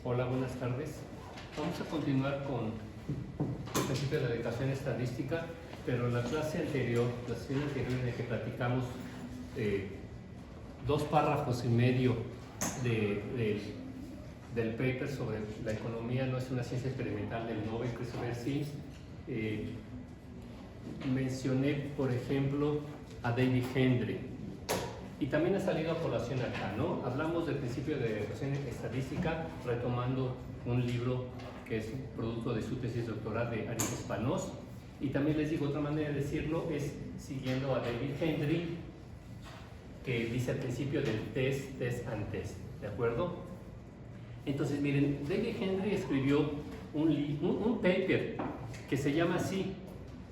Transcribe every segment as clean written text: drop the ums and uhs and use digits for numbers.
Hola, buenas tardes. Vamos a continuar con el principio de la educación estadística, pero en la clase anterior, en la que platicamos 2 párrafos y medio del paper sobre la economía no es una ciencia experimental del Nobel Christopher Sims, mencioné, por ejemplo, a David Henry. Y también ha salido a colación acá, ¿no? Hablamos del principio de educación estadística, retomando un libro que es producto de su tesis doctoral de Aris Spanos. Y también les digo, otra manera de decirlo es siguiendo a David Henry, que dice al principio del test, test and test, ¿de acuerdo? Entonces, miren, David Henry escribió un paper que se llama así,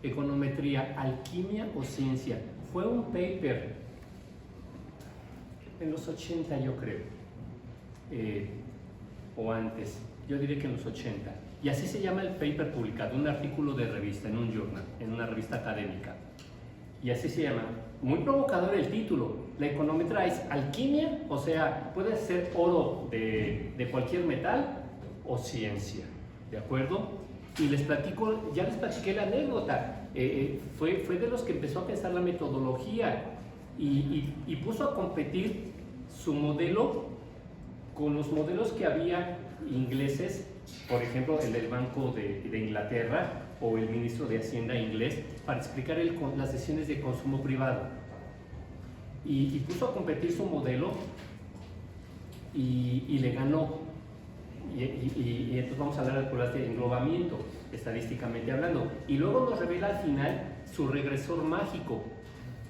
Econometría, Alquimia o Ciencia. Fue un paper en los 80, yo creo, o antes, yo diría que en los 80. Y así se llama el paper publicado, un artículo de revista, en un journal, en una revista académica. Y así se llama. Muy provocador el título. La econometría es alquimia, o sea, puede ser oro de cualquier metal o ciencia, ¿de acuerdo? Y les platico, ya les platiqué la anécdota. Fue de los que empezó a pensar la metodología y puso a competir su modelo con los modelos que había ingleses, por ejemplo el del Banco de Inglaterra o el ministro de Hacienda inglés, para explicar las decisiones de consumo privado. Y puso a competir su modelo y le ganó. Y entonces vamos a hablar de pruebas de englobamiento, estadísticamente hablando. Y luego nos revela al final su regresor mágico.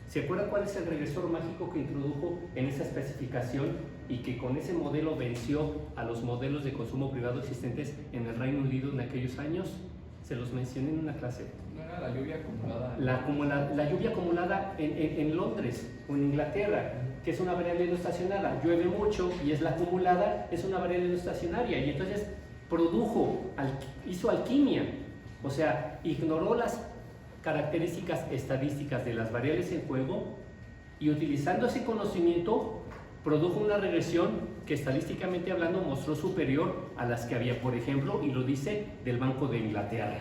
¿Se acuerdan cuál es el regresor mágico que introdujo en esa especificación y que con ese modelo venció a los modelos de consumo privado existentes en el Reino Unido en aquellos años? Se los mencioné en una clase. ¿No era la lluvia acumulada? La lluvia acumulada en Londres o en Inglaterra, que es una variable no estacionaria. Llueve mucho y es la acumulada, es una variable no estacionaria. Y entonces hizo alquimia, o sea, ignoró las características estadísticas de las variables en juego y utilizando ese conocimiento produjo una regresión que estadísticamente hablando mostró superior a las que había, por ejemplo, y lo dice del Banco de Inglaterra,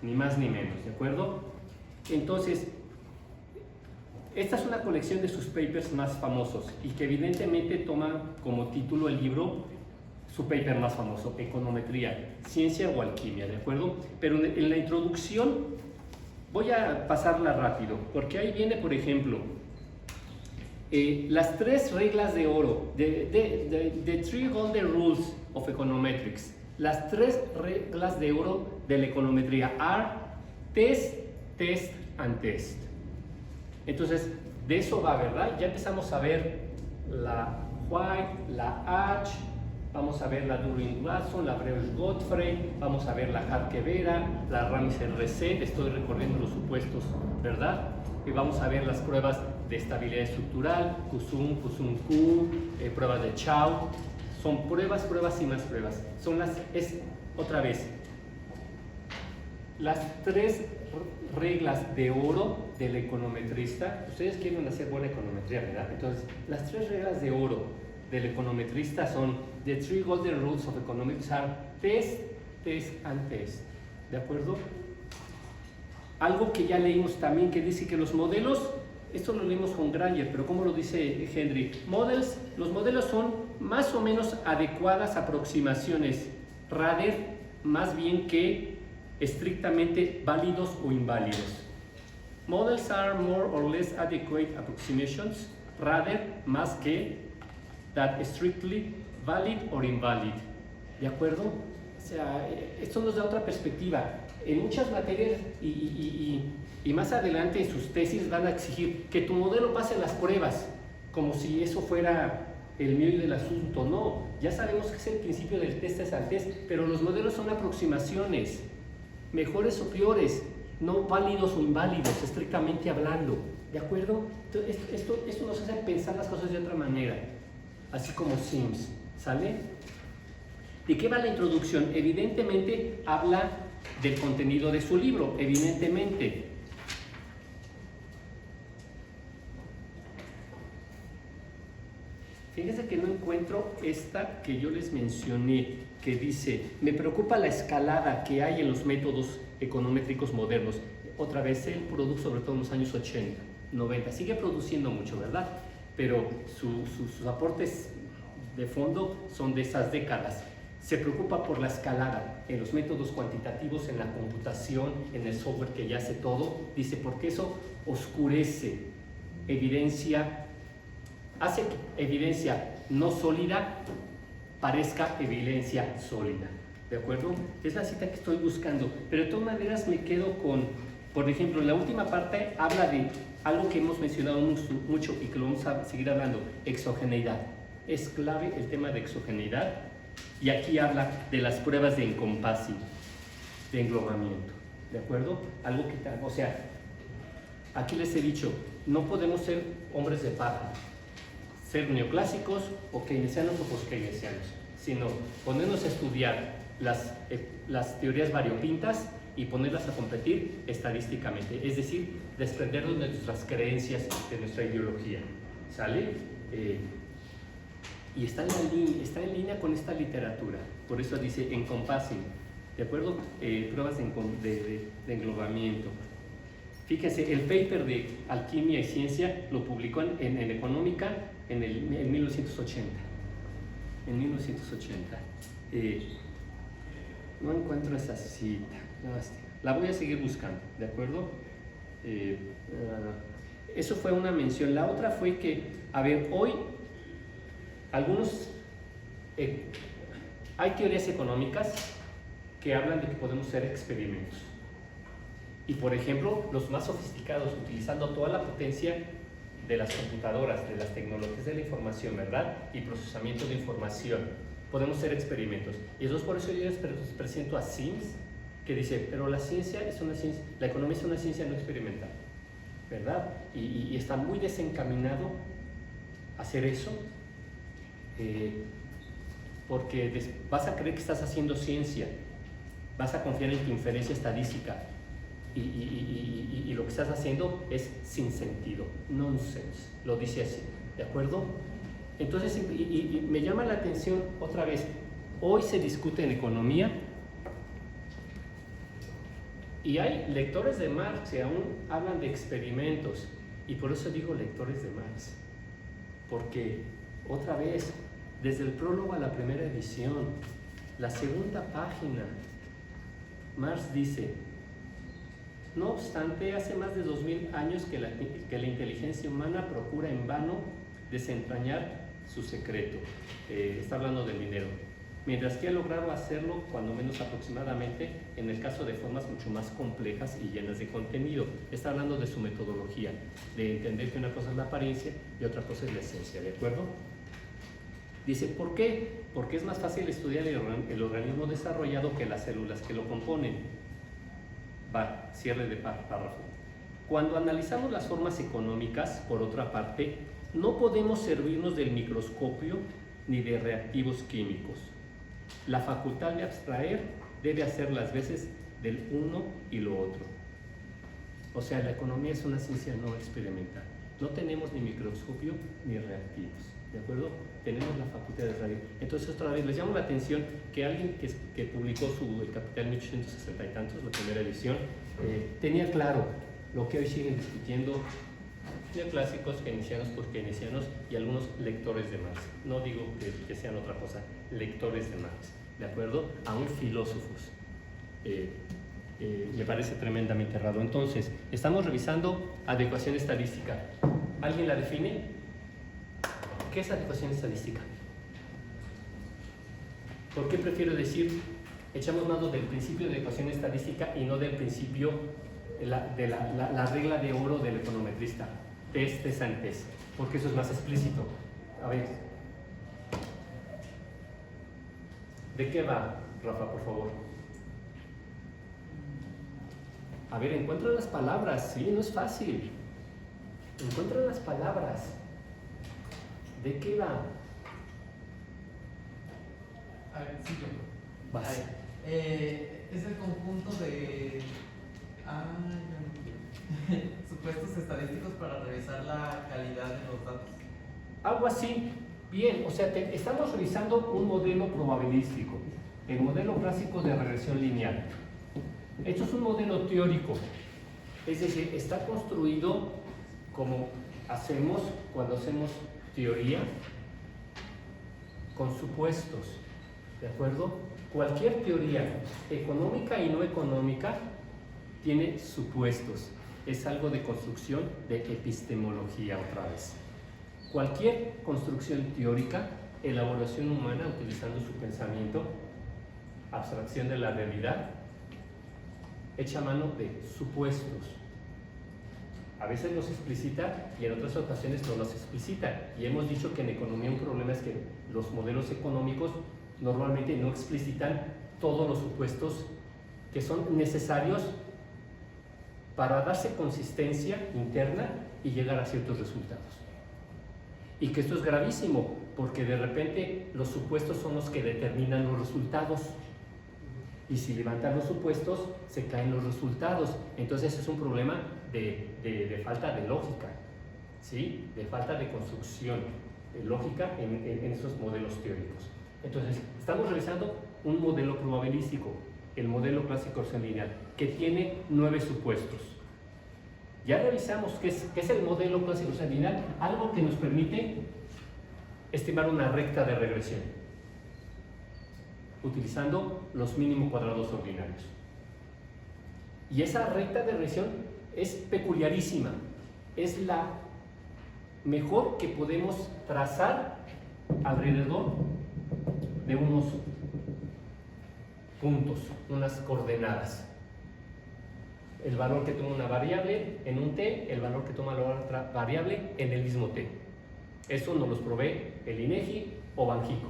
ni más ni menos, ¿de acuerdo? Entonces, esta es una colección de sus papers más famosos y que evidentemente toma como título el libro su paper más famoso, Econometría, Ciencia o Alquimia, ¿de acuerdo? Pero en la introducción voy a pasarla rápido, porque ahí viene, por ejemplo, las 3 reglas de oro, the 3 golden rules of econometrics. Las 3 reglas de oro de la econometría are test, test and test. Entonces, de eso va, ¿verdad? Ya empezamos a ver la White, la H, vamos a ver la Durin-Watson, la Breuer-Godfrey, vamos a ver la Harke-Vera, la Ramsey-Reset, estoy recorriendo los supuestos, ¿verdad? Y vamos a ver las pruebas de estabilidad estructural, Q, pruebas de Chow. Son pruebas, pruebas y más pruebas. Otra vez, las 3 reglas de oro del econometrista. Ustedes quieren hacer buena econometría, ¿verdad? Entonces, las 3 reglas de oro del econometrista son the 3 golden rules of economics are test, test and test. ¿De acuerdo? Algo que ya leímos también que dice que los modelos, esto lo leímos con Granger, pero ¿cómo lo dice Henry? Los modelos son más o menos adecuadas aproximaciones, rather, más bien que estrictamente válidos o inválidos. Models are more or less adequate approximations, rather, más que that strictly valid or invalid. ¿De acuerdo? O sea, esto nos da otra perspectiva. En muchas materias y más adelante en sus tesis van a exigir que tu modelo pase las pruebas, como si eso fuera el meollo del asunto. No, ya sabemos que es el principio del test es test, pero los modelos son aproximaciones, mejores o peores, no válidos o inválidos, estrictamente hablando. ¿De acuerdo? Entonces, esto nos hace pensar las cosas de otra manera, así como Sims, ¿sale? ¿De qué va la introducción? Evidentemente habla del contenido de su libro, evidentemente. Fíjense que no encuentro esta que yo les mencioné, que dice, me preocupa la escalada que hay en los métodos econométricos modernos. Otra vez, él produjo sobre todo en los años 80, 90, sigue produciendo mucho, ¿verdad? Pero sus aportes de fondo son de esas décadas. Se preocupa por la escalada en los métodos cuantitativos, en la computación, en el software que ya hace todo. Dice, porque eso oscurece, hace que evidencia no sólida parezca evidencia sólida. ¿De acuerdo? Es la cita que estoy buscando. Pero de todas maneras me quedo con, por ejemplo, en la última parte habla de algo que hemos mencionado mucho y que lo vamos a seguir hablando, exogeneidad. Es clave el tema de exogeneidad. Y aquí habla de las pruebas de encompassing, de englobamiento, ¿de acuerdo? Algo que, o sea, aquí les he dicho, no podemos ser hombres de paja, ser neoclásicos o keynesianos o post-keynesianos, sino ponernos a estudiar las teorías variopintas y ponerlas a competir estadísticamente, es decir, desprendernos de nuestras creencias, de nuestra ideología, ¿sale? Y está en línea con esta literatura, por eso dice encompassing, ¿de acuerdo? Pruebas de englobamiento. Fíjense, el paper de Alquimia y Ciencia lo publicó en Económica en 1980. En 1980. No encuentro esa cita, la voy a seguir buscando, ¿de acuerdo? Eso fue una mención. La otra fue que, a ver, hoy hay teorías económicas que hablan de que podemos hacer experimentos. Y por ejemplo, los más sofisticados, utilizando toda la potencia de las computadoras, de las tecnologías de la información, ¿verdad? Y procesamiento de información, podemos hacer experimentos. Y eso es por eso yo les presento a Sims, que dice, pero la ciencia es una ciencia, la economía es una ciencia no experimental, ¿verdad? Y está muy desencaminado a hacer eso. Porque vas a creer que estás haciendo ciencia, vas a confiar en tu inferencia estadística y lo que estás haciendo es sin sentido, nonsense, lo dice así, ¿de acuerdo? Entonces, y me llama la atención otra vez, hoy se discute en economía y hay lectores de Marx que aún hablan de experimentos, y por eso digo lectores de Marx, porque otra vez, desde el prólogo a la primera edición, la segunda página, Marx dice, no obstante, hace más de 2000 años que la inteligencia humana procura en vano desentrañar su secreto. Está hablando del dinero. Mientras que ha logrado hacerlo, cuando menos aproximadamente, en el caso de formas mucho más complejas y llenas de contenido. Está hablando de su metodología, de entender que una cosa es la apariencia y otra cosa es la esencia, ¿de acuerdo? Dice, ¿por qué? Porque es más fácil estudiar el organismo desarrollado que las células que lo componen. Cierre de párrafo. Cuando analizamos las formas económicas, por otra parte, no podemos servirnos del microscopio ni de reactivos químicos. La facultad de abstraer debe hacer las veces del uno y lo otro. O sea, la economía es una ciencia no experimental. No tenemos ni microscopio ni reactivos. ¿De acuerdo? Tenemos la facultad de abstraer. Entonces, otra vez, les llamo la atención que alguien que publicó El Capital en 1860 y tantos, la primera edición, tenía claro lo que hoy siguen discutiendo neoclásicos, keynesianos, post-keynesianos y algunos lectores de Marx. No digo que sean otra cosa, lectores de Marx, ¿de acuerdo? Aún filósofos. Me parece tremendamente errado. Entonces, estamos revisando adecuación estadística. ¿Alguien la define? ¿Qué es adecuación estadística? ¿Por qué prefiero decir, echamos mano del principio de adecuación estadística y no del principio de la regla de oro del econometrista? Test antes, porque eso es más explícito. A ver, ¿de qué va, Rafa, por favor? A ver, encuentra las palabras, sí, no es fácil. Encuentra las palabras. ¿De qué va? A ver, sí, yo. Vas. Es el conjunto de supuestos estadísticos para revisar la calidad de los datos. Algo así. Bien, o sea, estamos revisando un modelo probabilístico, el modelo clásico de regresión lineal. Esto es un modelo teórico, es decir, está construido como hacemos cuando hacemos teoría con supuestos, ¿de acuerdo? Cualquier teoría económica y no económica tiene supuestos, es algo de construcción de epistemología otra vez. Cualquier construcción teórica, elaboración humana utilizando su pensamiento, abstracción de la realidad, echa mano de supuestos. A veces los explicita y en otras ocasiones no los explicita. Y hemos dicho que en economía un problema es que los modelos económicos normalmente no explicitan todos los supuestos que son necesarios para darse consistencia interna y llegar a ciertos resultados. Y que esto es gravísimo, porque de repente los supuestos son los que determinan los resultados. Y si levantan los supuestos, se caen los resultados. Entonces es un problema de falta de lógica, ¿sí? De falta de construcción lógica en esos modelos teóricos. Entonces, estamos revisando un modelo probabilístico, el modelo clásico de regresión lineal, que tiene 9 supuestos. Ya revisamos qué es el modelo clásico de regresión lineal, algo que nos permite estimar una recta de regresión, utilizando los mínimos cuadrados ordinarios. Y esa recta de regresión es peculiarísima, es la mejor que podemos trazar alrededor de unos puntos, unas coordenadas. El valor que toma una variable en un t, el valor que toma la otra variable en el mismo t. Eso nos los provee el INEGI o Banjico.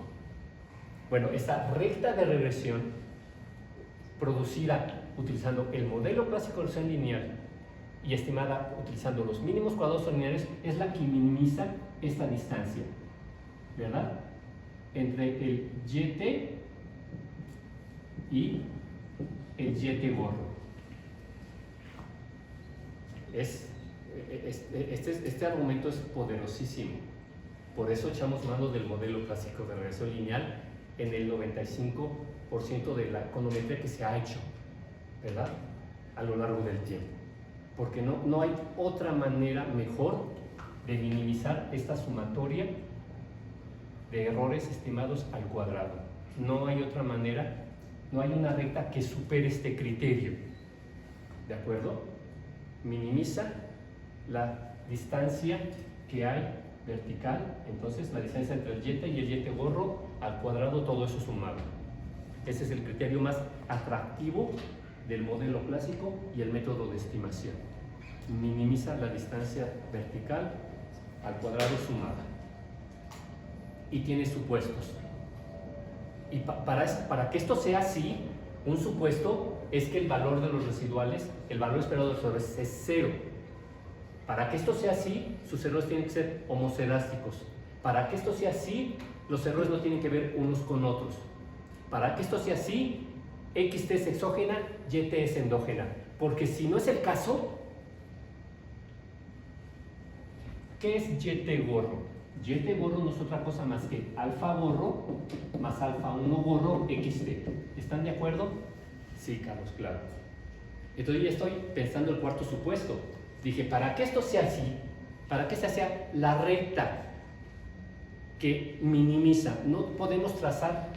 Bueno, esta recta de regresión producida utilizando el modelo clásico de regresión lineal y estimada utilizando los mínimos cuadrados ordinarios es la que minimiza esta distancia, ¿verdad? Entre el YT y el YT gordo. Este argumento es poderosísimo. Por eso echamos mano del modelo clásico de regresión lineal en el 95% de la econometría que se ha hecho, ¿verdad? A lo largo del tiempo. Porque no hay otra manera mejor de minimizar esta sumatoria de errores estimados al cuadrado. No hay otra manera, no hay una recta que supere este criterio, ¿de acuerdo? Minimiza la distancia que hay vertical, entonces la distancia entre el YT y el YT gorro al cuadrado, todo eso sumado. Ese es el criterio más atractivo del modelo clásico y el método de estimación. Minimiza la distancia vertical al cuadrado sumada. Y tiene supuestos. Y para que esto sea así, un supuesto es que el valor de los residuales, el valor esperado de los errores es 0. Para que esto sea así, sus errores tienen que ser homocedásticos. Para que esto sea así, los errores no tienen que ver unos con otros. Para que esto sea así, XT es exógena, YT es endógena. Porque si no es el caso, ¿qué es YT gorro? YT gorro no es otra cosa más que alfa gorro más alfa 1 gorro XT. ¿Están de acuerdo? Sí, Carlos, claro. Entonces ya estoy pensando el cuarto supuesto. Dije, para que esto sea así, para que esta sea la recta que minimiza, no podemos trazar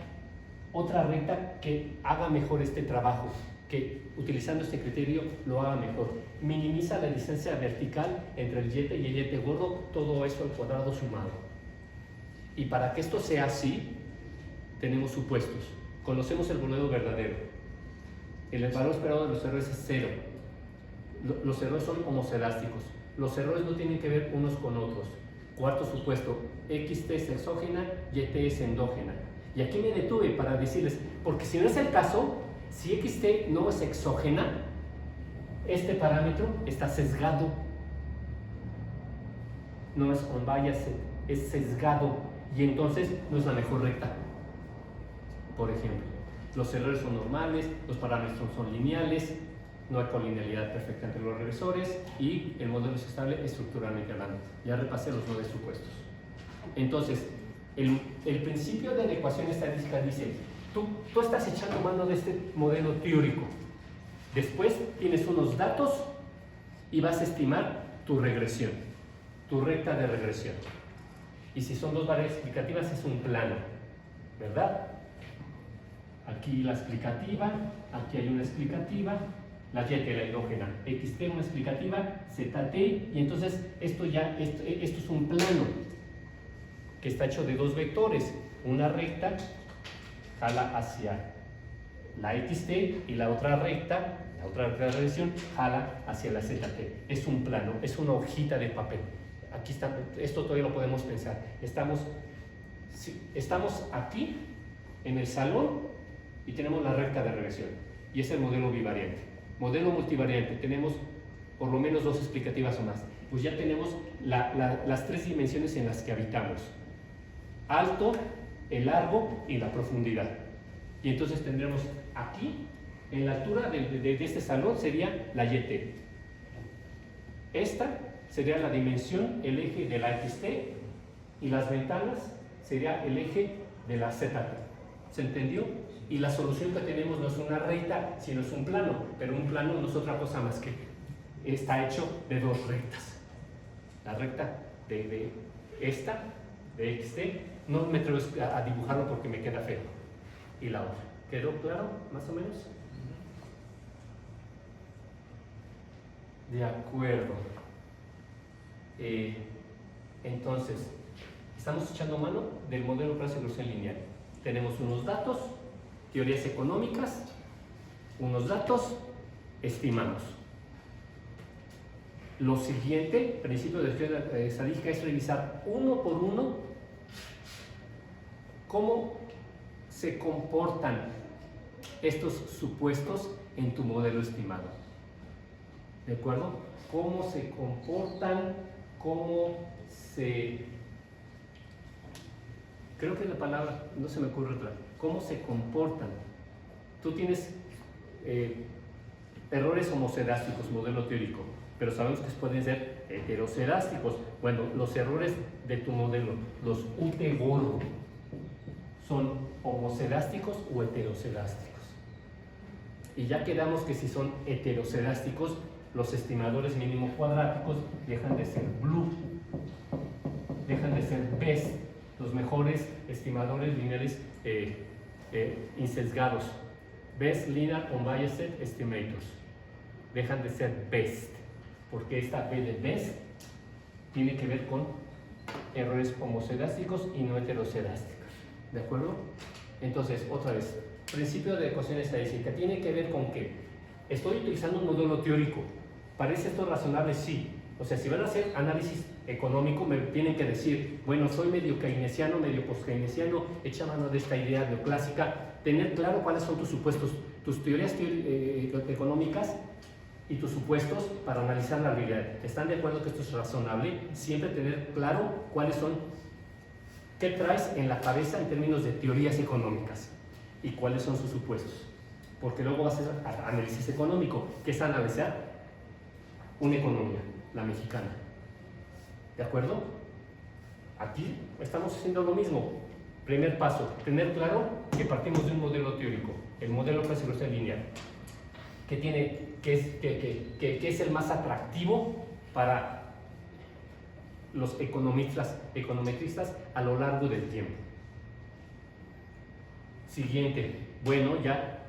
otra recta que haga mejor este trabajo, que utilizando este criterio lo haga mejor. Minimiza la distancia vertical entre el YT y el YT gordo, todo eso al cuadrado sumado. Y para que esto sea así, tenemos supuestos. Conocemos el modelo verdadero. El valor esperado de los errores es 0. Los errores son homocedásticos. Los errores no tienen que ver unos con otros. Cuarto supuesto, XT es exógena, YT es endógena. Y aquí me detuve para decirles, porque si no es el caso, si XT no es exógena, este parámetro está sesgado. No es unbiased, es sesgado. Y entonces no es la mejor recta. Por ejemplo, los errores son normales, los parámetros son lineales, no hay colinealidad perfecta entre los regresores y el modelo es estable estructuralmente hablando. Ya repasé los 9 supuestos. Entonces, El principio de la ecuación estadística dice, tú estás echando mano de este modelo teórico. Después tienes unos datos y vas a estimar tu regresión, tu recta de regresión. Y si son dos variables explicativas es un plano, ¿verdad? Aquí la explicativa, aquí hay una explicativa, la y la endógena, xt una explicativa, zt, y entonces esto es un plano que está hecho de dos vectores, una recta jala hacia la xt y la otra recta de regresión jala hacia la zt. Es un plano, es una hojita de papel. Aquí está, esto todavía lo podemos pensar. Estamos aquí en el salón y tenemos la recta de regresión y es el modelo bivariante. Modelo multivariante, tenemos por lo menos dos explicativas o más. Pues ya tenemos las tres dimensiones en las que habitamos: alto, el largo y la profundidad. Y entonces tendremos aquí, en la altura de este salón, sería la YT. Esta sería la dimensión, el eje de la XT, y las ventanas sería el eje de la ZT. ¿Se entendió? Y la solución que tenemos no es una recta, sino es un plano, pero un plano no es otra cosa más que está hecho de dos rectas. La recta de esta, de XT, no me atrevo a dibujarlo porque me queda feo. Y la otra. ¿Quedó claro, más o menos? De acuerdo. Entonces, estamos echando mano del modelo de regresión lineal. Tenemos unos datos, teorías económicas, unos datos, estimamos. Lo siguiente, principio de teoría estadística, es revisar uno por uno cómo se comportan estos supuestos en tu modelo estimado. ¿De acuerdo? Cómo se comportan, creo que la palabra, no se me ocurre otra, cómo se comportan. Tú tienes errores homocedásticos, modelo teórico, pero sabemos que pueden ser heterocedásticos. Bueno, los errores de tu modelo, los UT gordo, ¿son homocedásticos o heterocedásticos? Y ya quedamos que si son heterocedásticos, los estimadores mínimo cuadráticos dejan de ser blue, dejan de ser best, los mejores estimadores lineales insesgados, best linear unbiased estimators, dejan de ser best, porque esta B de best tiene que ver con errores homocedásticos y no heterocedásticos. ¿De acuerdo? Entonces, otra vez, principio de ecuación estadística tiene que ver con que estoy utilizando un modelo teórico. ¿Parece esto razonable? Sí. O sea, si van a hacer análisis económico, me tienen que decir, bueno, soy medio keynesiano, medio post-keynesiano, echa mano de esta idea neoclásica, tener claro cuáles son tus supuestos, tus teorías económicas y tus supuestos para analizar la realidad. ¿Están de acuerdo que esto es razonable? Siempre tener claro cuáles son, qué traes en la cabeza en términos de teorías económicas y cuáles son sus supuestos. Porque luego vas a hacer análisis económico, que es analizar una economía, la mexicana. ¿De acuerdo? Aquí estamos haciendo lo mismo. Primer paso, tener claro que partimos de un modelo teórico, el modelo de regresión lineal, que es el más atractivo para los econometristas a lo largo del tiempo. Siguiente, bueno, ya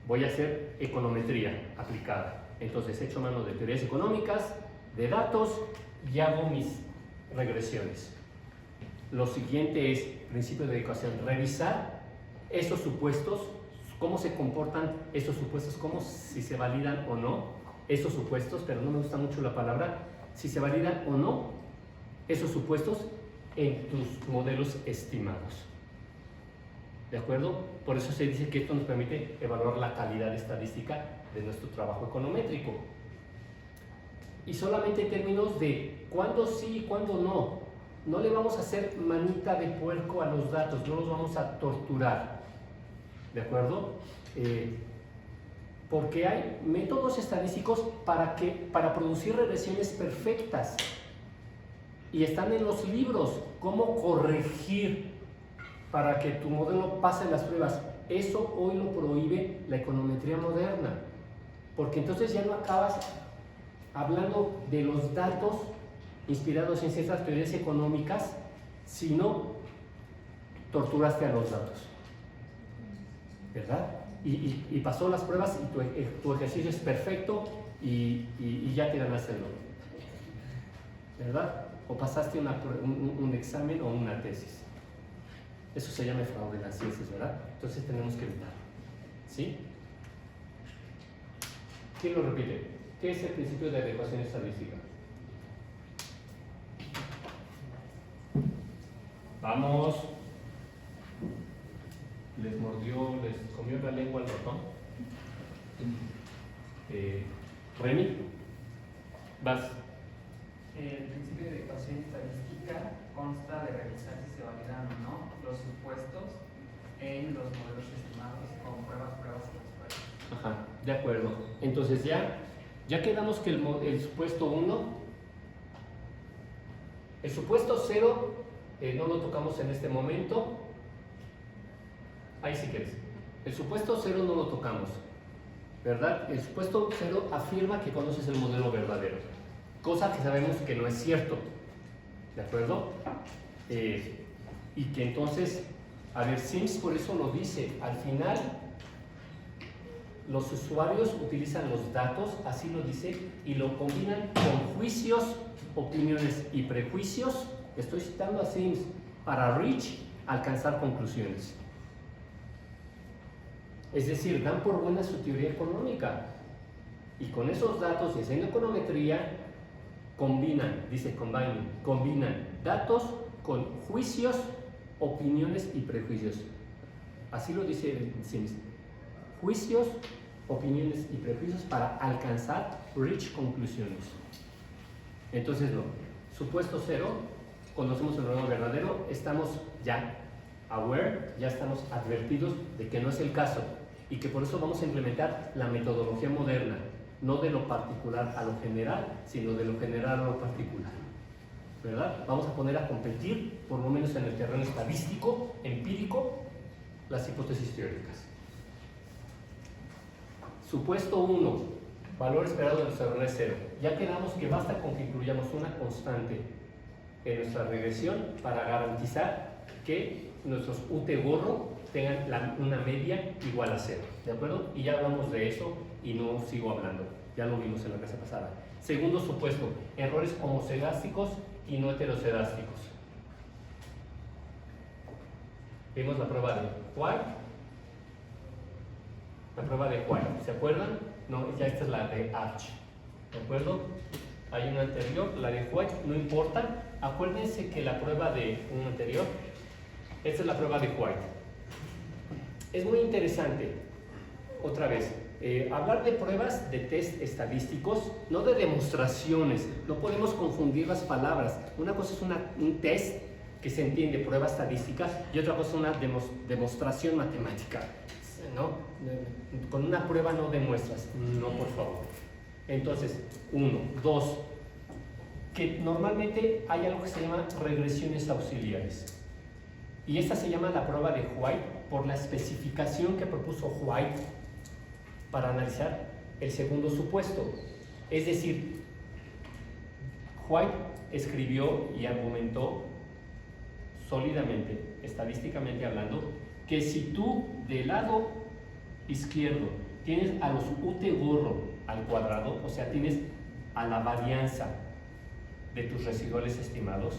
voy a hacer econometría aplicada. Entonces echo mano de teorías económicas, de datos y hago mis regresiones. Lo siguiente es principio de ecuación, revisar esos supuestos, cómo se comportan esos supuestos, si se validan o no esos supuestos, pero no me gusta mucho la palabra, si se validan o no esos supuestos en tus modelos estimados. ¿De acuerdo? Por eso se dice que esto nos permite evaluar la calidad estadística de nuestro trabajo econométrico. Y solamente en términos de cuándo sí y cuándo no. No le vamos a hacer manita de puerco a los datos, no los vamos a torturar. ¿De acuerdo? Porque hay métodos estadísticos para producir regresiones perfectas. Y están en los libros, cómo corregir para que tu modelo pase las pruebas. Eso hoy lo prohíbe la econometría moderna, porque entonces ya no acabas hablando de los datos inspirados en ciertas teorías económicas, sino torturaste a los datos, ¿verdad? Y pasó las pruebas y tu ejercicio es perfecto y ya te ganaste el logro, ¿verdad? O pasaste un examen o una tesis. Eso se llama fraude en las ciencias, ¿verdad? Entonces tenemos que evitarlo, ¿sí? ¿Quién lo repite? ¿Qué es el principio de adecuación estadística? Vamos. Les mordió, les comió la lengua al ratón. Remy, vas. El principio de ecuación estadística consta de revisar si se validan o no los supuestos en los modelos estimados con pruebas y más pruebas. Ajá, de acuerdo. Entonces ya quedamos que el supuesto 1, el supuesto 0 no lo tocamos en este momento. Ahí sí quieres. El supuesto 0 no lo tocamos, ¿verdad? El supuesto 0 afirma que conoces el modelo verdadero, cosa que sabemos que no es cierto, ¿de acuerdo? Y que entonces, a ver, Sims por eso lo dice, al final los usuarios utilizan los datos, así lo dice, y lo combinan con juicios, opiniones y prejuicios, estoy citando a Sims, para Rich alcanzar conclusiones. Es decir, dan por buena su teoría económica y con esos datos y haciendo econometría combinan datos con juicios, opiniones y prejuicios. Así lo dice Sims. Juicios, opiniones y prejuicios para alcanzar rich conclusiones. Entonces, no. Supuesto 0, conocemos el modelo verdadero, estamos ya aware, ya estamos advertidos de que no es el caso y que por eso vamos a implementar la metodología moderna, no de lo particular a lo general, sino de lo general a lo particular, ¿verdad? Vamos a poner a competir, por lo menos en el terreno estadístico, empírico, las hipótesis teóricas. Supuesto 1, valor esperado de nuestro error es 0. Ya quedamos que basta con que incluyamos una constante en nuestra regresión para garantizar que nuestros UT gorro tengan una media igual a 0, ¿de acuerdo? Y ya hablamos de eso y no sigo hablando, ya lo vimos en la clase pasada. Segundo supuesto, errores homocedásticos y no heterocedásticos. Vimos la prueba de White. La prueba de White, ¿se acuerdan? No, ya esta es la de Arch, ¿de acuerdo? Hay una anterior, la de White, no importa. Acuérdense que la prueba de un anterior, esta es la prueba de White. Es muy interesante, otra vez, hablar de pruebas de test estadísticos, no de demostraciones. No podemos confundir las palabras. Una cosa es un test que se entiende, prueba estadística, y otra cosa es una demostración matemática, ¿no? Con una prueba no demuestras, no, por favor. Entonces, 1, 2, que normalmente hay algo que se llama regresiones auxiliares. Y esta se llama la prueba de White por la especificación que propuso White para analizar el segundo supuesto. Es decir, White escribió y argumentó sólidamente, estadísticamente hablando, que si tú del lado izquierdo tienes a los UT gorro al cuadrado, o sea, tienes a la varianza de tus residuales estimados,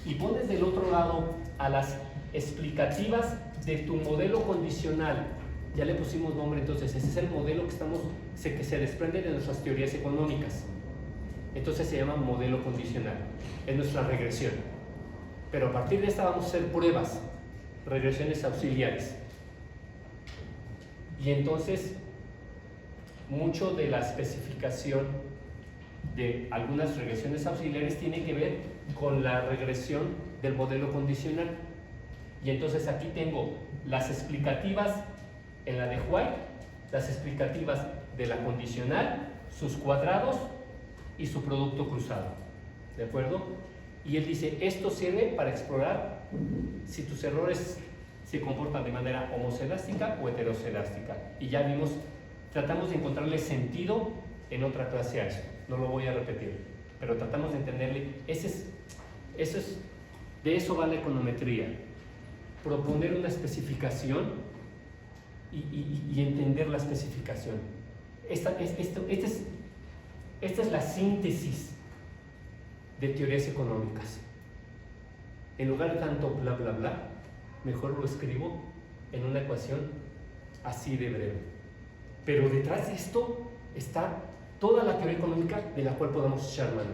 y pones del otro lado a las explicativas de tu modelo condicional, ya le pusimos nombre, entonces ese es el modelo que se desprende de nuestras teorías económicas, entonces se llama modelo condicional, es nuestra regresión, pero a partir de esta vamos a hacer pruebas, regresiones auxiliares, y entonces mucho de la especificación de algunas regresiones auxiliares tiene que ver con la regresión del modelo condicional. Y entonces aquí tengo las explicativas en la de White, las explicativas de la condicional, sus cuadrados y su producto cruzado, ¿de acuerdo? Y él dice, esto sirve para explorar si tus errores se comportan de manera homocelástica o heterocelástica. Y ya vimos, tratamos de encontrarle sentido en otra clase a eso. No lo voy a repetir, pero tratamos de entenderle. De eso va la econometría. Proponer una especificación y entender la especificación. Esta es la síntesis de teorías económicas. En lugar de tanto bla bla bla, mejor lo escribo en una ecuación así de breve. Pero detrás de esto está toda la teoría económica de la cual podemos echar mano.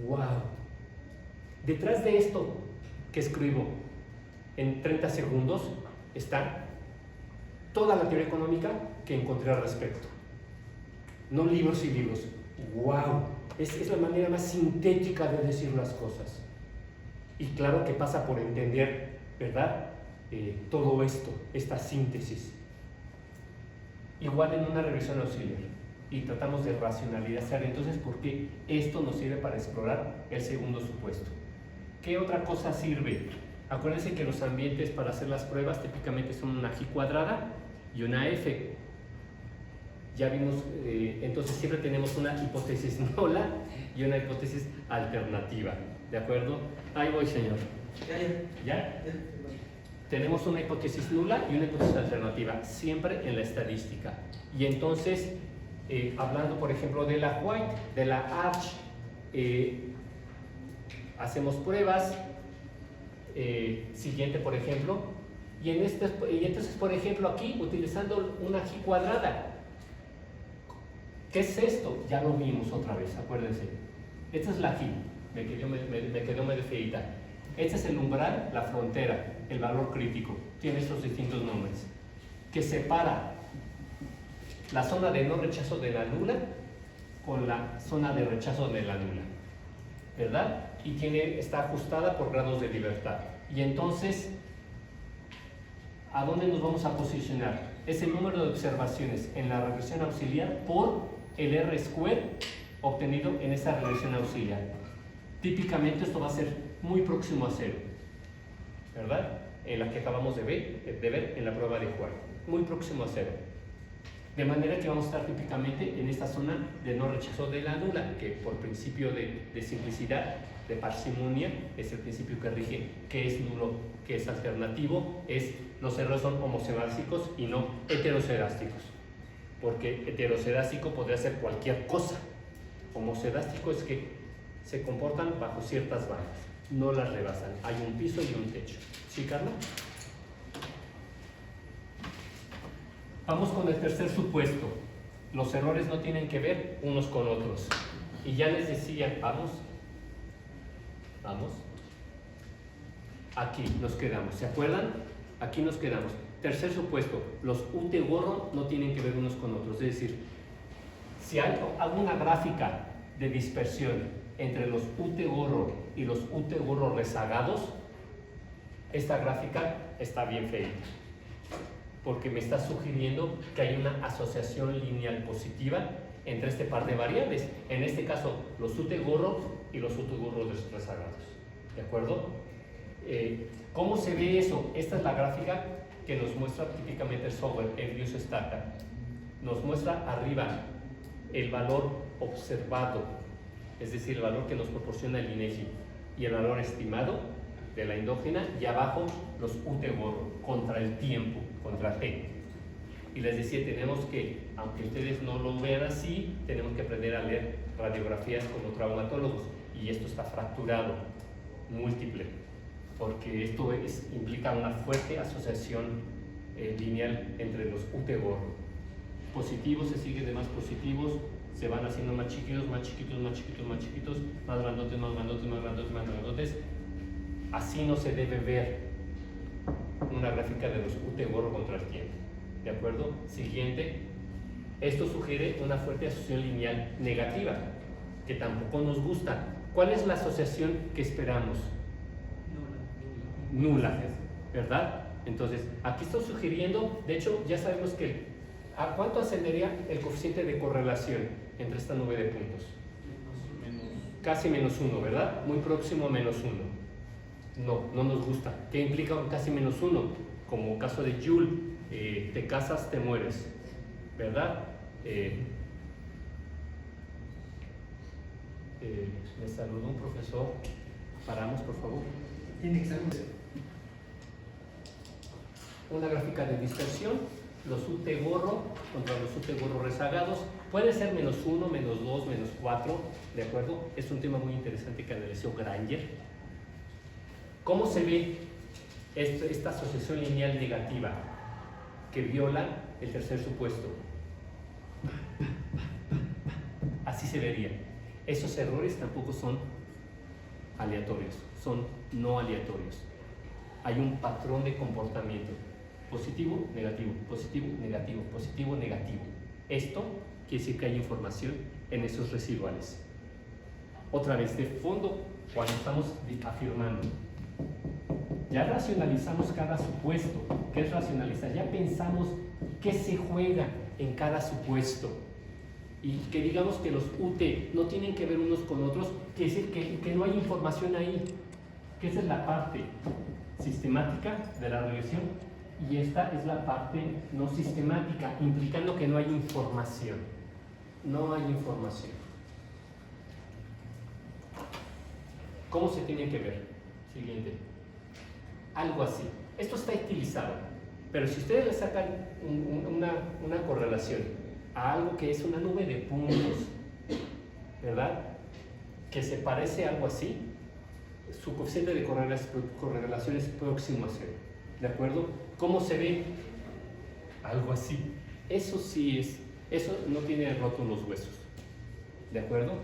¡Wow! Detrás de esto que escribo en 30 segundos está toda la teoría económica que encontré al respecto. No libros y libros. ¡Wow! Es la manera más sintética de decir las cosas. Y claro que pasa por entender, ¿verdad? Todo esto, esta síntesis. Igual en una regresión auxiliar. Y tratamos de racionalizar entonces por qué esto nos sirve para explorar el segundo supuesto. ¿Qué otra cosa sirve? Acuérdense que los ambientes para hacer las pruebas típicamente son una G cuadrada y una F. Ya vimos, entonces siempre tenemos una hipótesis nula y una hipótesis alternativa. ¿De acuerdo? Ahí voy, señor. ¿Ya? Tenemos una hipótesis nula y una hipótesis alternativa, siempre en la estadística. Y entonces, hablando por ejemplo de la White, de la Arch, hacemos pruebas. Siguiente, por ejemplo, y entonces, por ejemplo, aquí utilizando una G cuadrada. ¿Qué es esto? Ya lo vimos otra vez, acuérdense. Esta es la G, me quedó medio feita. Este es el umbral, la frontera, el valor crítico. Tiene estos distintos nombres. Que separa la zona de no rechazo de la nula con la zona de rechazo de la nula. ¿Verdad? Y está ajustada por grados de libertad. Y entonces, ¿a dónde nos vamos a posicionar? Es el número de observaciones en la regresión auxiliar por el R-square obtenido en esa regresión auxiliar. Típicamente esto va a ser muy próximo a 0, ¿verdad? En la que acabamos de ver en la prueba de White. Muy próximo a 0. De manera que vamos a estar típicamente en esta zona de no rechazo de la nula, que por principio de simplicidad, de parsimonia, es el principio que rige qué es nulo, qué es alternativo, los errores son homocelásticos y no heterocelásticos, porque heterocelástico podría ser cualquier cosa. Homocelástico es que se comportan bajo ciertas bandas, no las rebasan, hay un piso y un techo. ¿Sí, Carla? Vamos con el tercer supuesto. Los errores no tienen que ver unos con otros. Y ya les decía, vamos. Aquí nos quedamos. ¿Se acuerdan? Aquí nos quedamos. Tercer supuesto. Los UT gorro no tienen que ver unos con otros. Es decir, si hay alguna gráfica de dispersión entre los UT gorro y los UT gorro rezagados, esta gráfica está bien feita, porque me está sugiriendo que hay una asociación lineal positiva entre este par de variables, en este caso los UT gorro y los UT gorro rezagados. ¿De acuerdo? ¿Cómo se ve eso? Esta es la gráfica que nos muestra típicamente el software, el Biosstata. Nos muestra arriba el valor observado, es decir, el valor que nos proporciona el INEGI, y el valor estimado de la endógena, y abajo los UT gorro contra el tiempo, contra T. Y les decía, tenemos que, aunque ustedes no lo vean así, tenemos que aprender a leer radiografías como traumatólogos, y esto está fracturado, múltiple, porque esto implica una fuerte asociación lineal entre los UT gorro. Positivos se siguen de más positivos, se van haciendo más chiquitos, más chiquitos, más chiquitos, más chiquitos, más grandotes, más grandotes, más grandotes, más grandotes. Así no se debe ver una gráfica de los UT gorro contra el tiempo. ¿De acuerdo? Siguiente. Esto sugiere una fuerte asociación lineal negativa, que tampoco nos gusta. ¿Cuál es la asociación que esperamos? Nula, ¿verdad? Entonces, aquí estoy sugiriendo, de hecho, ya sabemos que ¿a cuánto ascendería el coeficiente de correlación entre esta nube de puntos? casi menos 1, ¿verdad? Muy próximo a menos 1. No nos gusta. ¿Qué implica un casi menos 1? Como caso de Joule, te casas, te mueres, ¿verdad? Me saludó un profesor. Paramos, por favor. Tiene examen. Una gráfica de dispersión, los UT gorro contra los UT gorro rezagados. Puede ser menos 1, menos 2, menos 4, ¿de acuerdo? Es un tema muy interesante que analizó Granger. ¿Cómo se ve esta asociación lineal negativa que viola el tercer supuesto? Así se vería. Esos errores tampoco son aleatorios, son no aleatorios. Hay un patrón de comportamiento. Positivo, negativo, positivo, negativo, positivo, negativo. Esto quiere decir que hay información en esos residuales. Otra vez, de fondo, cuando estamos afirmando, ya racionalizamos cada supuesto. ¿Qué es racionalizar? Ya pensamos qué se juega en cada supuesto. Y que digamos que los UT no tienen que ver unos con otros, quiere decir que no hay información ahí. Que esa es la parte sistemática de la regresión y esta es la parte no sistemática, implicando que no hay información. No hay información. ¿Cómo se tiene que ver? Siguiente. Algo así. Esto está estilizado, pero si ustedes le sacan una correlación a algo que es una nube de puntos, ¿verdad? Que se parece a algo así, su coeficiente de correlación es próximo a 0, ¿de acuerdo? ¿Cómo se ve? Algo así. Eso sí es, eso no tiene roto los huesos, ¿de acuerdo?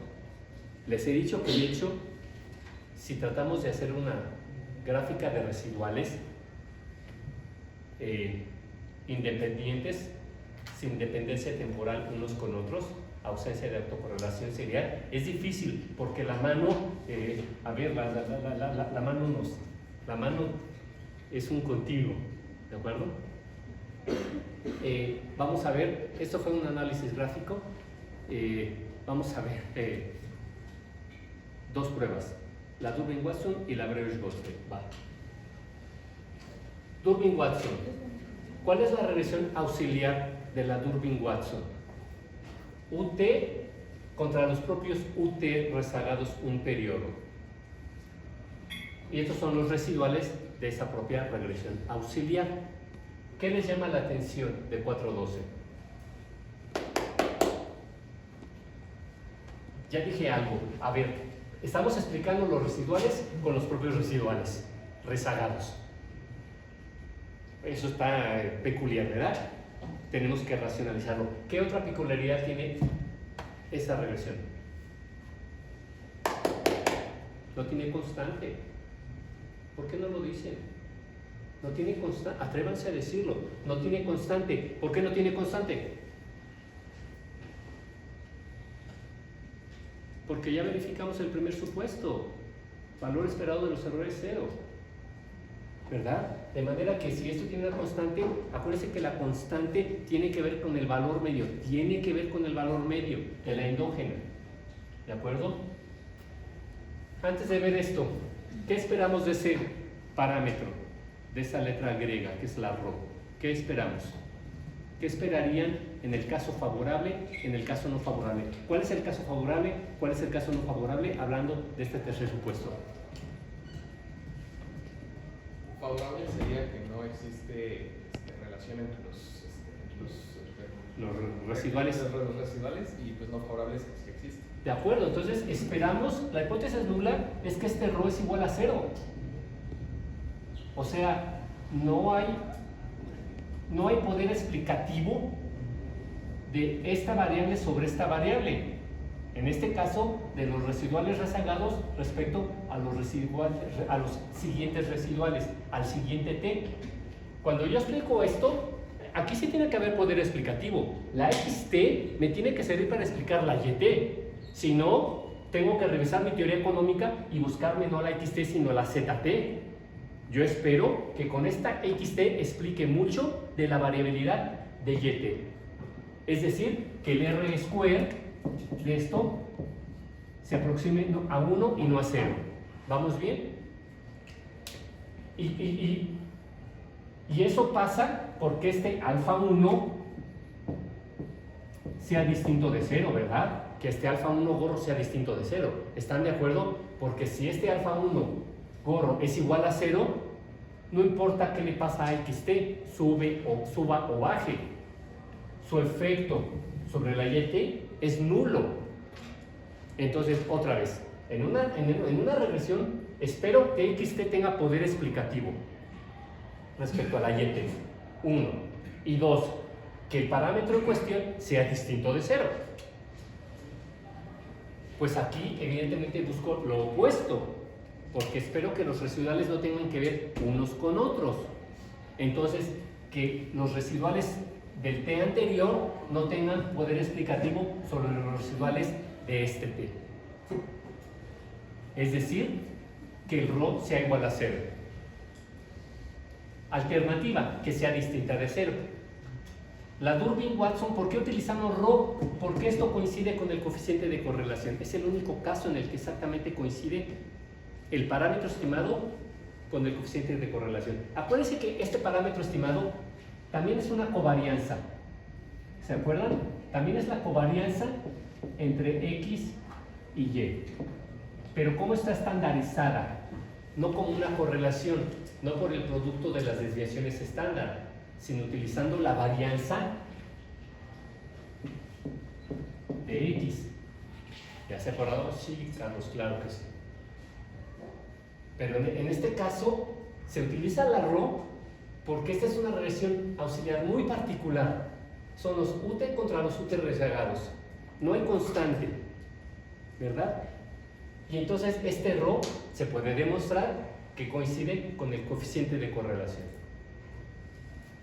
Les he dicho que de hecho, si tratamos de hacer una gráfica de residuales independientes, sin dependencia temporal unos con otros, ausencia de autocorrelación serial, es difícil porque la mano, la mano es un continuo, ¿de acuerdo? Vamos a ver, esto fue un análisis gráfico, vamos a ver dos pruebas, la Durbin-Watson y la Breuer-Gottfried. Durbin-Watson, ¿cuál es la regresión auxiliar de la Durbin-Watson? UT contra los propios UT rezagados un periodo. Y estos son los residuales de esa propia regresión auxiliar. ¿Qué les llama la atención de 412? Ya dije algo. A ver, estamos explicando los residuales con los propios residuales rezagados. Eso está peculiar, ¿verdad? Tenemos que racionalizarlo. ¿Qué otra peculiaridad tiene esa regresión? No tiene constante. ¿Por qué no lo dicen? No tiene constante. Atrévanse a decirlo. No tiene constante. ¿Por qué no tiene constante? Porque ya verificamos el primer supuesto. Valor esperado de los errores 0. ¿Verdad? De manera que si esto tiene una constante, acuérdense que la constante tiene que ver con el valor medio, tiene que ver con el valor medio de la endógena, ¿de acuerdo? Antes de ver esto, ¿qué esperamos de ese parámetro, de esa letra griega que es la ρ? ¿Qué esperamos? ¿Qué esperarían en el caso favorable, en el caso no favorable? ¿Cuál es el caso favorable? ¿Cuál es el caso no favorable? Hablando de este tercer supuesto. Favorable sería que no existe relación entre los residuales. Los residuales y pues no favorables que sí existe. De acuerdo, entonces esperamos, la hipótesis nula es que este ρ es igual a 0. O sea, no hay poder explicativo de esta variable sobre esta variable. En este caso, de los residuales rezagados respecto a los siguientes residuales, al siguiente t. Cuando yo explico esto, aquí sí tiene que haber poder explicativo. La xt me tiene que servir para explicar la yt. Si no, tengo que revisar mi teoría económica y buscarme no la xt sino la zt. Yo espero que con esta xt explique mucho de la variabilidad de yt. Es decir, que el r square de esto se aproxime a 1 y no a 0. ¿Vamos bien? Y eso pasa porque este alfa 1 sea distinto de 0, ¿verdad? Que este alfa 1 gorro sea distinto de 0. ¿Están de acuerdo? Porque si este alfa 1 gorro es igual a 0, no importa qué le pasa a XT, suba o baje. Su efecto sobre la YT es nulo. Entonces, otra vez, en una regresión, espero que XT tenga poder explicativo respecto a la YT. 1. Y 2, que el parámetro en cuestión sea distinto de 0. Pues aquí, evidentemente, busco lo opuesto, porque espero que los residuales no tengan que ver unos con otros. Entonces, que los residuales del T anterior no tengan poder explicativo sobre los residuales de este T. Es decir, que el ρ sea igual a 0. Alternativa, que sea distinta de 0. La Durbin-Watson, ¿por qué utilizamos ρ? Porque esto coincide con el coeficiente de correlación. Es el único caso en el que exactamente coincide el parámetro estimado con el coeficiente de correlación. Acuérdense que este parámetro estimado también es una covarianza. ¿Se acuerdan? También es la covarianza entre X y Y. Pero ¿cómo está estandarizada? No como una correlación, no por el producto de las desviaciones estándar, sino utilizando la varianza de X. ¿Ya se ha acordado? Sí, Carlos, claro que sí. Pero en este caso se utiliza la ρ porque esta es una regresión auxiliar muy particular. Son los UT contra los UT rezagados. No hay constante, ¿verdad? Y entonces este ρ se puede demostrar que coincide con el coeficiente de correlación.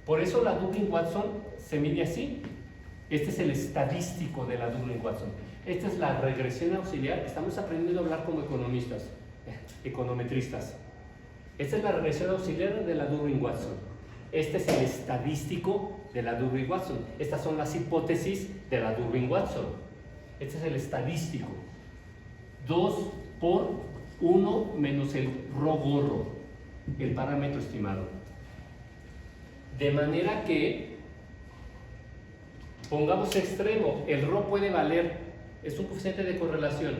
Por eso la Durbin-Watson se mide así. Este es el estadístico de la Durbin-Watson. Esta es la regresión auxiliar. Estamos aprendiendo a hablar como economistas, econometristas. Esta es la regresión auxiliar de la Durbin-Watson. Este es el estadístico de la Durbin-Watson. Estas son las hipótesis de la Durbin-Watson. Este es el estadístico. 2 por 1 menos el ρ gorro, el parámetro estimado. De manera que, pongamos extremo, el ρ puede valer, es un coeficiente de correlación,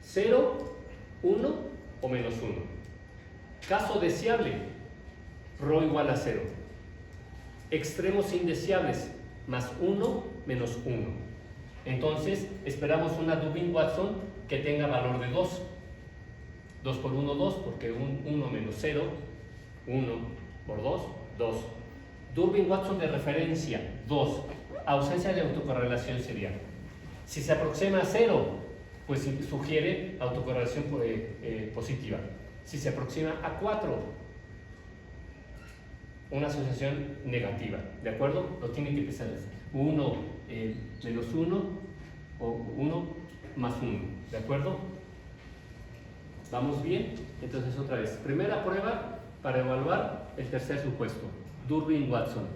0, 1 o menos 1. Caso deseable, ρ igual a 0. Extremos indeseables, más 1 menos 1. Entonces, esperamos una Durbin-Watson que tenga valor de 2. 2 por 1, 2, porque 1 menos 0, 1 por 2, 2. Durbin-Watson de referencia, 2. Ausencia de autocorrelación serial. Si se aproxima a 0, pues sugiere autocorrelación positiva. Si se aproxima a 4, una asociación negativa, ¿de acuerdo? Lo tienen que pensar. 1 menos 1 o 1 más 1, ¿de acuerdo? ¿Vamos bien? Entonces otra vez, primera prueba para evaluar el tercer supuesto, Durbin-Watson.